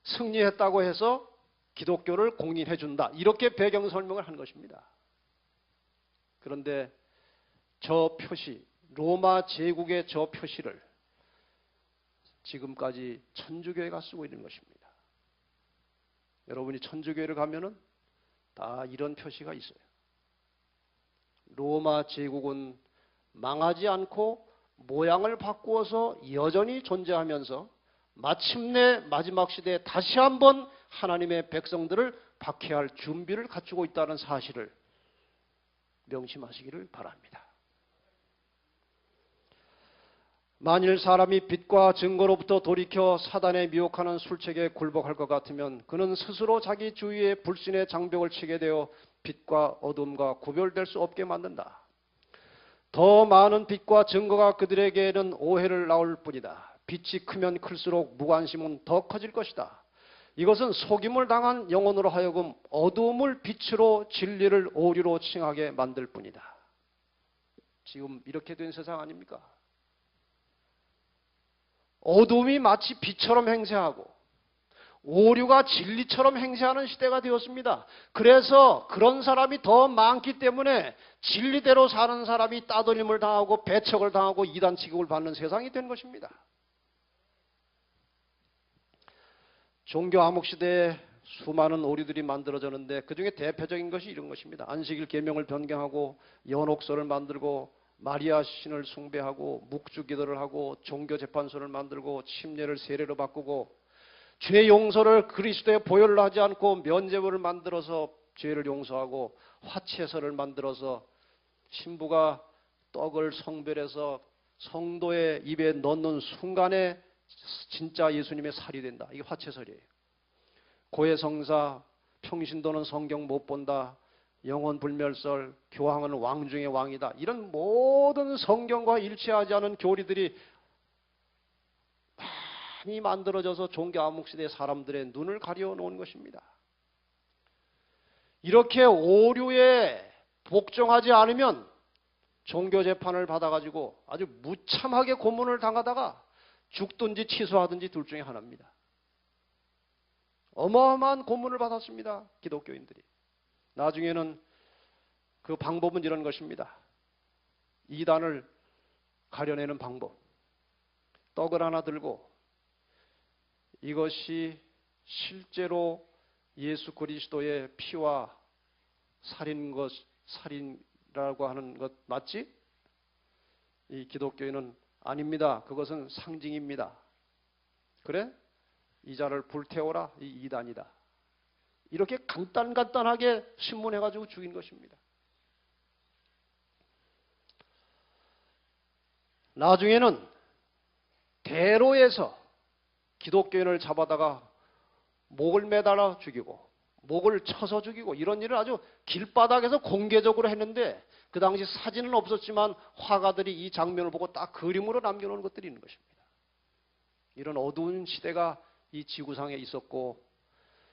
승리했다고 해서 기독교를 공인해 준다. 이렇게 배경 설명을 한 것입니다. 그런데 저 표시, 로마 제국의 저 표시를 지금까지 천주교회가 쓰고 있는 것입니다. 여러분이 천주교회를 가면은 다 이런 표시가 있어요. 로마 제국은 망하지 않고 모양을 바꾸어서 여전히 존재하면서 마침내 마지막 시대에 다시 한번 하나님의 백성들을 박해할 준비를 갖추고 있다는 사실을 명심하시기를 바랍니다. 만일 사람이 빛과 증거로부터 돌이켜 사단에 미혹하는 술책에 굴복할 것 같으면 그는 스스로 자기 주위에 불신의 장벽을 치게 되어 빛과 어둠과 구별될 수 없게 만든다. 더 많은 빛과 증거가 그들에게는 오해를 낳을 뿐이다. 빛이 크면 클수록 무관심은 더 커질 것이다. 이것은 속임을 당한 영혼으로 하여금 어두움을 빛으로 진리를 오류로 칭하게 만들 뿐이다. 지금 이렇게 된 세상 아닙니까? 어둠이 마치 빛처럼 행세하고 오류가 진리처럼 행세하는 시대가 되었습니다. 그래서 그런 사람이 더 많기 때문에 진리대로 사는 사람이 따돌림을 당하고 배척을 당하고 이단 취급을 받는 세상이 된 것입니다. 종교 암흑 시대에 수많은 오류들이 만들어졌는데 그중에 대표적인 것이 이런 것입니다. 안식일 계명을 변경하고 연옥설을 만들고 마리아 신을 숭배하고 묵주기도를 하고 종교재판소를 만들고 침례를 세례로 바꾸고 죄 용서를 그리스도의 보혈로 하지 않고 면죄부를 만들어서 죄를 용서하고 화채설을 만들어서 신부가 떡을 성별해서 성도의 입에 넣는 순간에 진짜 예수님의 살이 된다. 이게 화채설이에요. 고해성사, 평신도는 성경 못 본다. 영혼불멸설, 교황은 왕 중의 왕이다. 이런 모든 성경과 일치하지 않은 교리들이 많이 만들어져서 종교 암흑시대의 사람들의 눈을 가려 놓은 것입니다. 이렇게 오류에 복종하지 않으면 종교재판을 받아가지고 아주 무참하게 고문을 당하다가 죽든지 취소하든지 둘 중에 하나입니다. 어마어마한 고문을 받았습니다. 기독교인들이. 나중에는 그 방법은 이런 것입니다. 이단을 가려내는 방법. 떡을 하나 들고 이것이 실제로 예수 그리스도의 피와 살인 자라고 하는 것 맞지? 이 기독교인은 아닙니다. 그것은 상징입니다. 그래? 이 자를 불태워라. 이 이단이다. 이렇게 간단하게 신문해가지고 죽인 것입니다. 나중에는 대로에서 기독교인을 잡아다가 목을 매달아 죽이고 목을 쳐서 죽이고 이런 일을 아주 길바닥에서 공개적으로 했는데 그 당시 사진은 없었지만 화가들이 이 장면을 보고 딱 그림으로 남겨놓은 것들이 있는 것입니다. 이런 어두운 시대가 이 지구상에 있었고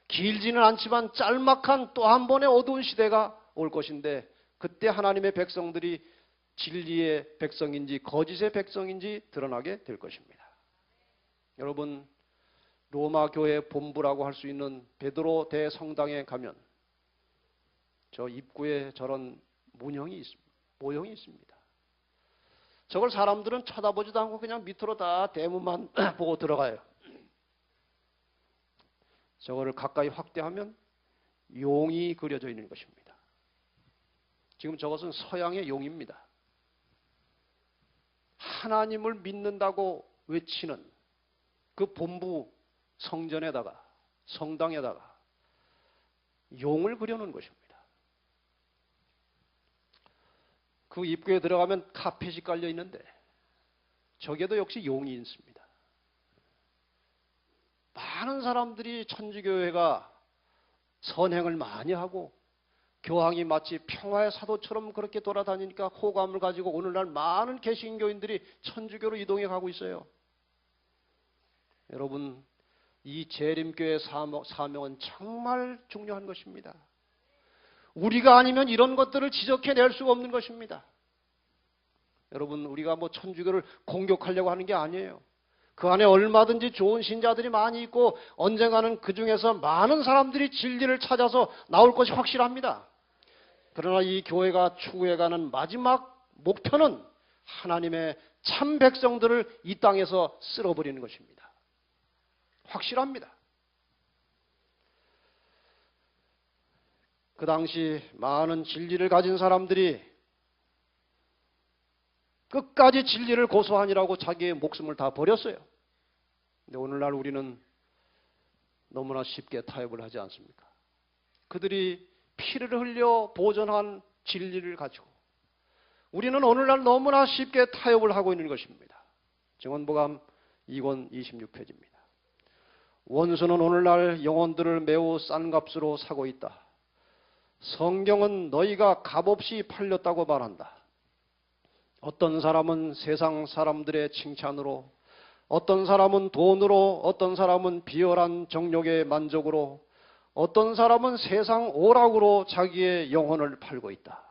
길지는 않지만 짤막한 또 한 번의 어두운 시대가 올 것인데 그때 하나님의 백성들이 진리의 백성인지 거짓의 백성인지 드러나게 될 것입니다. 여러분 로마 교회 본부라고 할 수 있는 베드로 대성당에 가면 저 입구에 저런 모형이 있습니다. 저걸 사람들은 쳐다보지도 않고 그냥 밑으로 다 대문만 보고 들어가요. 저거를 가까이 확대하면 용이 그려져 있는 것입니다. 지금 저것은 서양의 용입니다. 하나님을 믿는다고 외치는 그 본부 성전에다가 성당에다가 용을 그려놓은 것입니다. 그 입구에 들어가면 카펫이 깔려 있는데 저게도 역시 용이 있습니다. 많은 사람들이 천주교회가 선행을 많이 하고 교황이 마치 평화의 사도처럼 그렇게 돌아다니니까 호감을 가지고 오늘날 많은 개신교인들이 천주교로 이동해 가고 있어요. 여러분 이 재림교회 사명은 정말 중요한 것입니다. 우리가 아니면 이런 것들을 지적해낼 수가 없는 것입니다. 여러분 우리가 뭐 천주교를 공격하려고 하는 게 아니에요. 그 안에 얼마든지 좋은 신자들이 많이 있고 언젠가는 그 중에서 많은 사람들이 진리를 찾아서 나올 것이 확실합니다. 그러나 이 교회가 추구해가는 마지막 목표는 하나님의 참 백성들을 이 땅에서 쓸어버리는 것입니다. 확실합니다. 그 당시 많은 진리를 가진 사람들이 끝까지 진리를 고소하니라고 자기의 목숨을 다 버렸어요. 근데 오늘날 우리는 너무나 쉽게 타협을 하지 않습니까? 그들이 피를 흘려 보존한 진리를 가지고 우리는 오늘날 너무나 쉽게 타협을 하고 있는 것입니다. 증언보감 2권 26페이지입니다. 원수는 오늘날 영혼들을 매우 싼 값으로 사고 있다. 성경은 너희가 값없이 팔렸다고 말한다. 어떤 사람은 세상 사람들의 칭찬으로, 어떤 사람은 돈으로, 어떤 사람은 비열한 정욕의 만족으로, 어떤 사람은 세상 오락으로 자기의 영혼을 팔고 있다.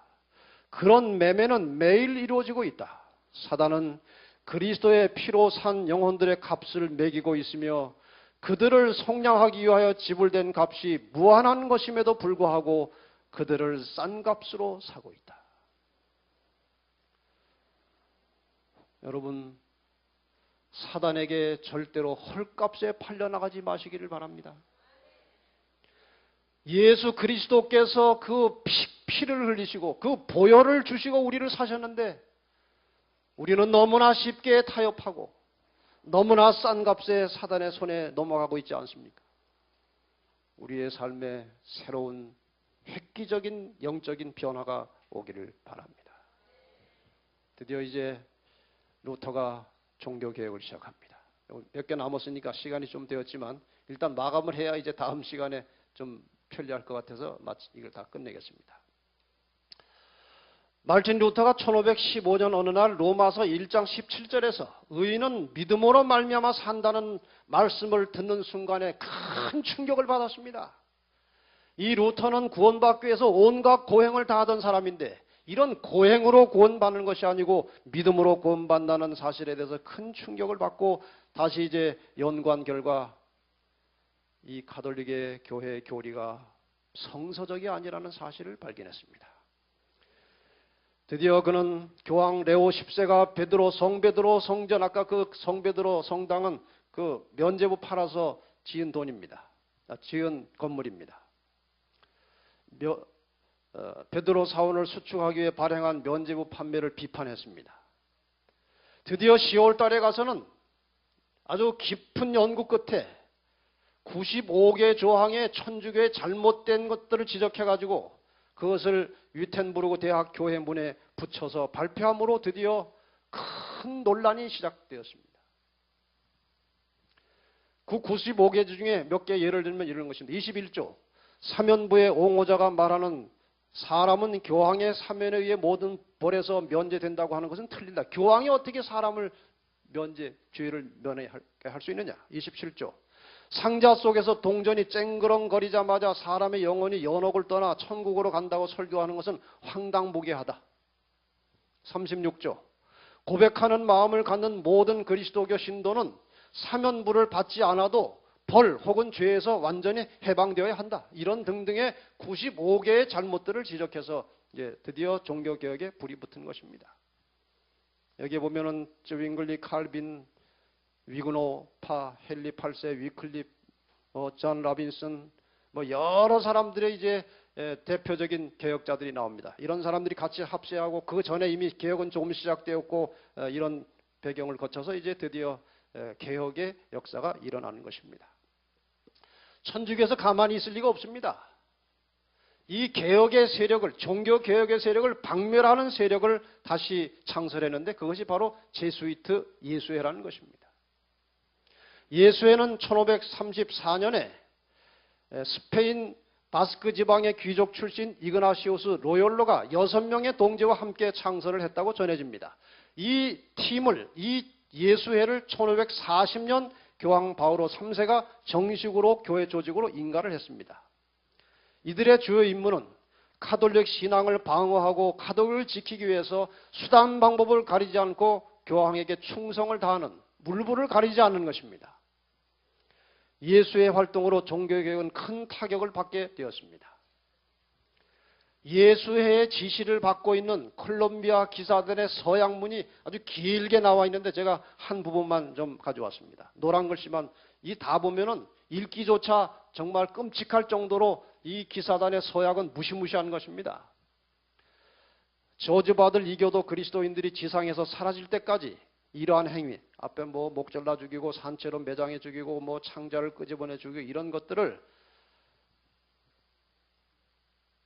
그런 매매는 매일 이루어지고 있다. 사단은 그리스도의 피로 산 영혼들의 값을 매기고 있으며 그들을 속량하기 위하여 지불된 값이 무한한 것임에도 불구하고 그들을 싼 값으로 사고 있다. 여러분, 사단에게 절대로 헐값에 팔려나가지 마시기를 바랍니다. 예수 그리스도께서 그 피를 흘리시고 그 보혈을 주시고 우리를 사셨는데 우리는 너무나 쉽게 타협하고 너무나 싼 값에 사단의 손에 넘어가고 있지 않습니까? 우리의 삶에 새로운 획기적인 영적인 변화가 오기를 바랍니다. 드디어 이제 루터가 종교개혁을 시작합니다. 몇 개 남았으니까 시간이 좀 되었지만 일단 마감을 해야 이제 다음 시간에 좀 편리할 것 같아서 이걸 다 끝내겠습니다. 말틴 루터가 1515년 어느 날 로마서 1장 17절에서 의인은 믿음으로 말미암아 산다는 말씀을 듣는 순간에 큰 충격을 받았습니다. 이 루터는 구원받기 위해서 온갖 고행을 다 하던 사람인데 이런 고행으로 구원받는 것이 아니고 믿음으로 구원받는다는 사실에 대해서 큰 충격을 받고 다시 이제 연구한 결과 이 가톨릭의 교회 교리가 성서적이 아니라는 사실을 발견했습니다. 드디어 그는 교황 레오 10세가 성베드로 성전, 아까 그 성베드로 성당은 그 면제부 팔아서 지은 돈입니다. 지은 건물입니다. 베드로 사원을 수축하기 위해 발행한 면죄부 판매를 비판했습니다. 드디어 10월 달에 가서는 아주 깊은 연구 끝에 95개 조항의 천주교의 잘못된 것들을 지적해가지고 그것을 위텐부르크 대학 교회문에 붙여서 발표함으로 드디어 큰 논란이 시작되었습니다. 그 95개 중에 몇 개 예를 들면 이런 것입니다. 21조 사면부의 옹호자가 말하는 사람은 교황의 사면에 의해 모든 벌에서 면제된다고 하는 것은 틀린다. 교황이 어떻게 사람을 죄를 면회할 수 있느냐. 27조 상자 속에서 동전이 쨍그렁거리자마자 사람의 영혼이 연옥을 떠나 천국으로 간다고 설교하는 것은 황당무계하다. 36조 고백하는 마음을 갖는 모든 그리스도교 신도는 사면부를 받지 않아도 벌 혹은 죄에서 완전히 해방되어야 한다. 이런 등등의 95개의 잘못들을 지적해서 이제 드디어 종교개혁에 불이 붙은 것입니다. 여기 보면은 윙글리, 칼빈, 위그노, 파, 헨리 8세, 위클립, 존 라빈슨, 여러 사람들의 이제 대표적인 개혁자들이 나옵니다. 이런 사람들이 같이 합세하고 그 전에 이미 개혁은 조금 시작되었고 이런 배경을 거쳐서 이제 드디어 개혁의 역사가 일어나는 것입니다. 천주교에서 가만히 있을 리가 없습니다. 이 개혁의 세력을, 종교 개혁의 세력을 박멸하는 세력을 다시 창설했는데 그것이 바로 제수이트 예수회라는 것입니다. 예수회는 1534년에 스페인 바스크 지방의 귀족 출신 이그나시오스 로욜로가 6명의 동지와 함께 창설을 했다고 전해집니다. 이 팀을, 이 예수회를 1540년 교황 바오로 3세가 정식으로 교회 조직으로 인가를 했습니다. 이들의 주요 임무는 카톨릭 신앙을 방어하고 카톨릭을 지키기 위해서 수단 방법을 가리지 않고 교황에게 충성을 다하는 물불을 가리지 않는 것입니다. 예수의 활동으로 종교개혁은 큰 타격을 받게 되었습니다. 예수회의 지시를 받고 있는 콜롬비아 기사단의 서양문이 아주 길게 나와 있는데 제가 한 부분만 좀 가져왔습니다. 노란 글씨만 이 다 보면은 읽기조차 정말 끔찍할 정도로 이 기사단의 서약은 무시무시한 것입니다. 저주받을 이교도 그리스도인들이 지상에서 사라질 때까지 이러한 행위, 앞에 목 잘라 죽이고 산채로 매장해 죽이고 창자를 끄집어내 죽이고 이런 것들을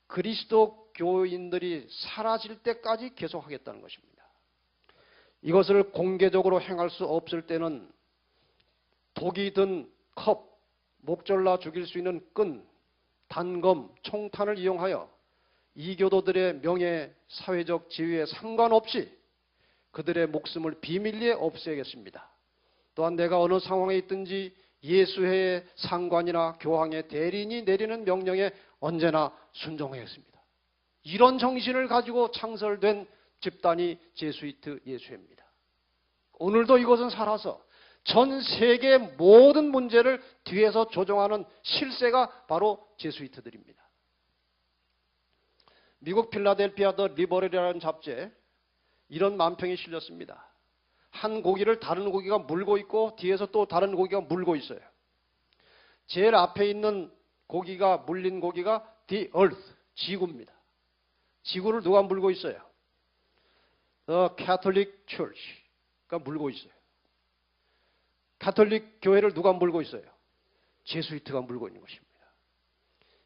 그리스도 교인들이 사라질 때까지 계속하겠다는 것입니다. 이것을 공개적으로 행할 수 없을 때는 독이 든 컵, 목졸라 죽일 수 있는 끈, 단검, 총탄을 이용하여 이교도들의 명예, 사회적 지위에 상관없이 그들의 목숨을 비밀리에 없애겠습니다. 또한 내가 어느 상황에 있든지 예수회의 상관이나 교황의 대리인이 내리는 명령에 언제나 순종하였습니다. 이런 정신을 가지고 창설된 집단이 제수이트 예수회입니다. 오늘도 이것은 살아서 전 세계의 모든 문제를 뒤에서 조종하는 실세가 바로 제수이트들입니다. 미국 필라델피아 더 리버럴이라는 잡지에 이런 만평이 실렸습니다. 한 고기를 다른 고기가 물고 있고 뒤에서 또 다른 고기가 물고 있어요. 제일 앞에 있는 고기가 물린 고기가 The Earth, 지구입니다. 지구를 누가 물고 있어요? The Catholic Church가 물고 있어요. 가톨릭 교회를 누가 물고 있어요? 제수이트가 물고 있는 것입니다.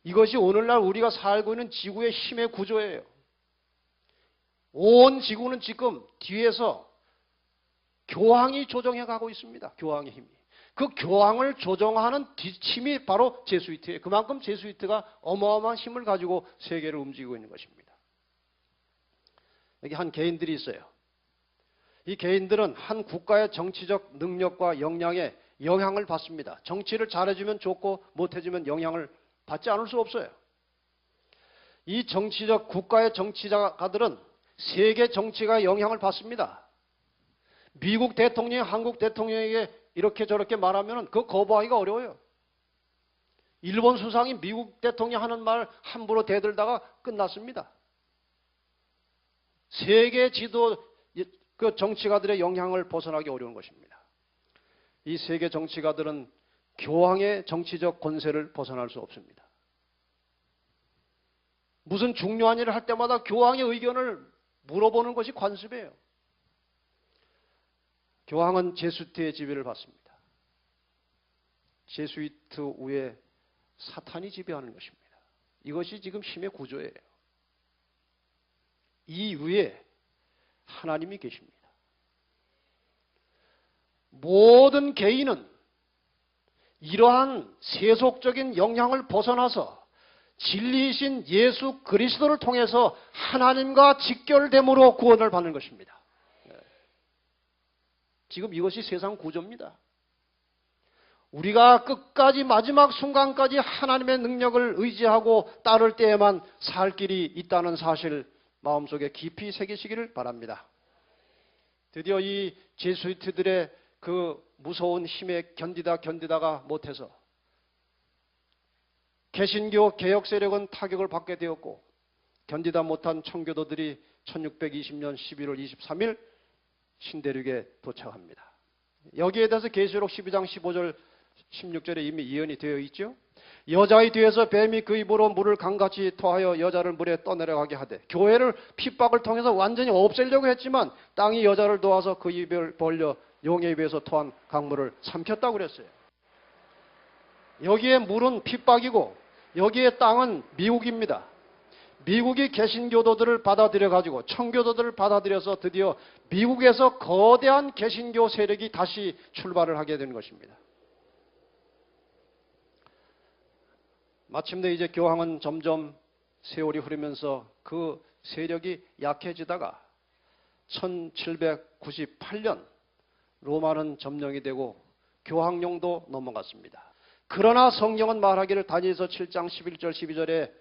이것이 오늘날 우리가 살고 있는 지구의 힘의 구조예요. 온 지구는 지금 뒤에서 교황이 조정해 가고 있습니다. 교황의 힘이. 그 교황을 조정하는 뒷힘이 바로 제수이트예요. 그만큼 제수이트가 어마어마한 힘을 가지고 세계를 움직이고 있는 것입니다. 여기 한 개인들이 있어요. 이 개인들은 한 국가의 정치적 능력과 역량에 영향을 받습니다. 정치를 잘해주면 좋고 못해주면 영향을 받지 않을 수 없어요. 이 정치적 국가의 정치가들은 세계 정치가 영향을 받습니다. 미국 대통령이 한국 대통령에게 이렇게 저렇게 말하면 그거 거부하기가 어려워요. 일본 수상이 미국 대통령이 하는 말 함부로 대들다가 끝났습니다. 세계 지도 그 정치가들의 영향을 벗어나기 어려운 것입니다. 이 세계 정치가들은 교황의 정치적 권세를 벗어날 수 없습니다. 무슨 중요한 일을 할 때마다 교황의 의견을 물어보는 것이 관습이에요. 교황은 제수트의 지배를 받습니다. 제수이트 위에 사탄이 지배하는 것입니다. 이것이 지금 힘의 구조예요. 이 위에 하나님이 계십니다. 모든 개인은 이러한 세속적인 영향을 벗어나서 진리이신 예수 그리스도를 통해서 하나님과 직결됨으로 구원을 받는 것입니다. 지금 이것이 세상 구조입니다. 우리가 끝까지 마지막 순간까지 하나님의 능력을 의지하고 따를 때에만 살 길이 있다는 사실 마음속에 깊이 새기시기를 바랍니다. 드디어 이 제수이트들의 그 무서운 힘에 견디다가 못해서 개신교 개혁 세력은 타격을 받게 되었고 견디다 못한 청교도들이 1620년 11월 23일 신대륙에 도착합니다. 여기에 대해서 계시록 12장 15절 16절에 이미 예언이 되어 있죠. 여자의 뒤에서 뱀이 그 입으로 물을 강같이 토하여 여자를 물에 떠내려가게 하되, 교회를 핍박을 통해서 완전히 없애려고 했지만 땅이 여자를 도와서 그 입을 벌려 용의 입에서 토한 강물을 삼켰다고 그랬어요. 여기에 물은 핍박이고 여기에 땅은 미국입니다. 미국이 개신교도들을 받아들여 가지고 청교도들을 받아들여서 드디어 미국에서 거대한 개신교 세력이 다시 출발을 하게 되는 것입니다. 마침내 이제 교황은 점점 세월이 흐르면서 그 세력이 약해지다가 1798년 로마는 점령이 되고 교황령도 넘어갔습니다. 그러나 성경은 말하기를 다니엘서 7장 11절 12절에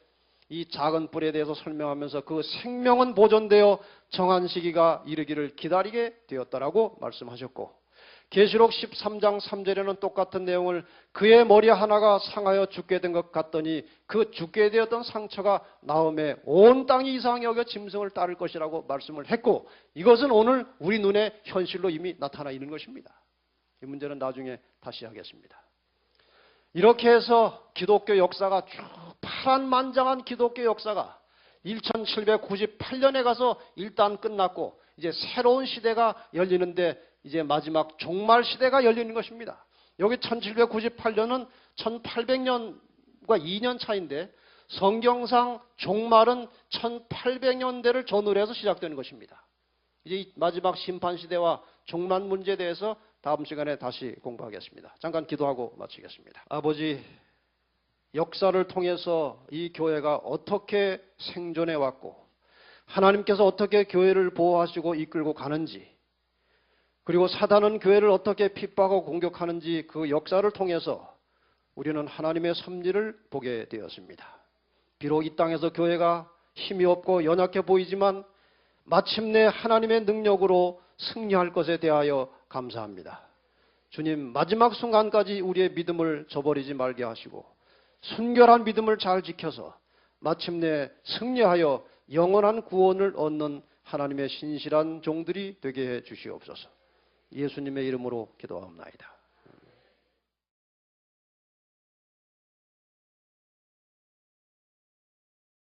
이 작은 뿔에 대해서 설명하면서 그 생명은 보존되어 정한 시기가 이르기를 기다리게 되었다라고 말씀하셨고, 계시록 13장 3절에는 똑같은 내용을 그의 머리 하나가 상하여 죽게 된 것 같더니 그 죽게 되었던 상처가 나음에 온 땅이 이상히 여겨 짐승을 따를 것이라고 말씀을 했고, 이것은 오늘 우리 눈에 현실로 이미 나타나 있는 것입니다. 이 문제는 나중에 다시 하겠습니다. 이렇게 해서 기독교 역사가 쭉 파란만장한 기독교 역사가 1798년에 가서 일단 끝났고 이제 새로운 시대가 열리는데 이제 마지막 종말 시대가 열리는 것입니다. 여기 1798년은 1800년과 2년 차인데 성경상 종말은 1800년대를 전후로 해서 시작되는 것입니다. 이제 이 마지막 심판 시대와 종말 문제에 대해서 다음 시간에 다시 공부하겠습니다. 잠깐 기도하고 마치겠습니다. 아버지, 역사를 통해서 이 교회가 어떻게 생존해 왔고 하나님께서 어떻게 교회를 보호하시고 이끌고 가는지, 그리고 사단은 교회를 어떻게 핍박하고 공격하는지 그 역사를 통해서 우리는 하나님의 섭리를 보게 되었습니다. 비록 이 땅에서 교회가 힘이 없고 연약해 보이지만 마침내 하나님의 능력으로 승리할 것에 대하여 감사합니다. 주님, 마지막 순간까지 우리의 믿음을 저버리지 말게 하시고 순결한 믿음을 잘 지켜서 마침내 승리하여 영원한 구원을 얻는 하나님의 신실한 종들이 되게 해 주시옵소서. 예수님의 이름으로 기도하옵나이다.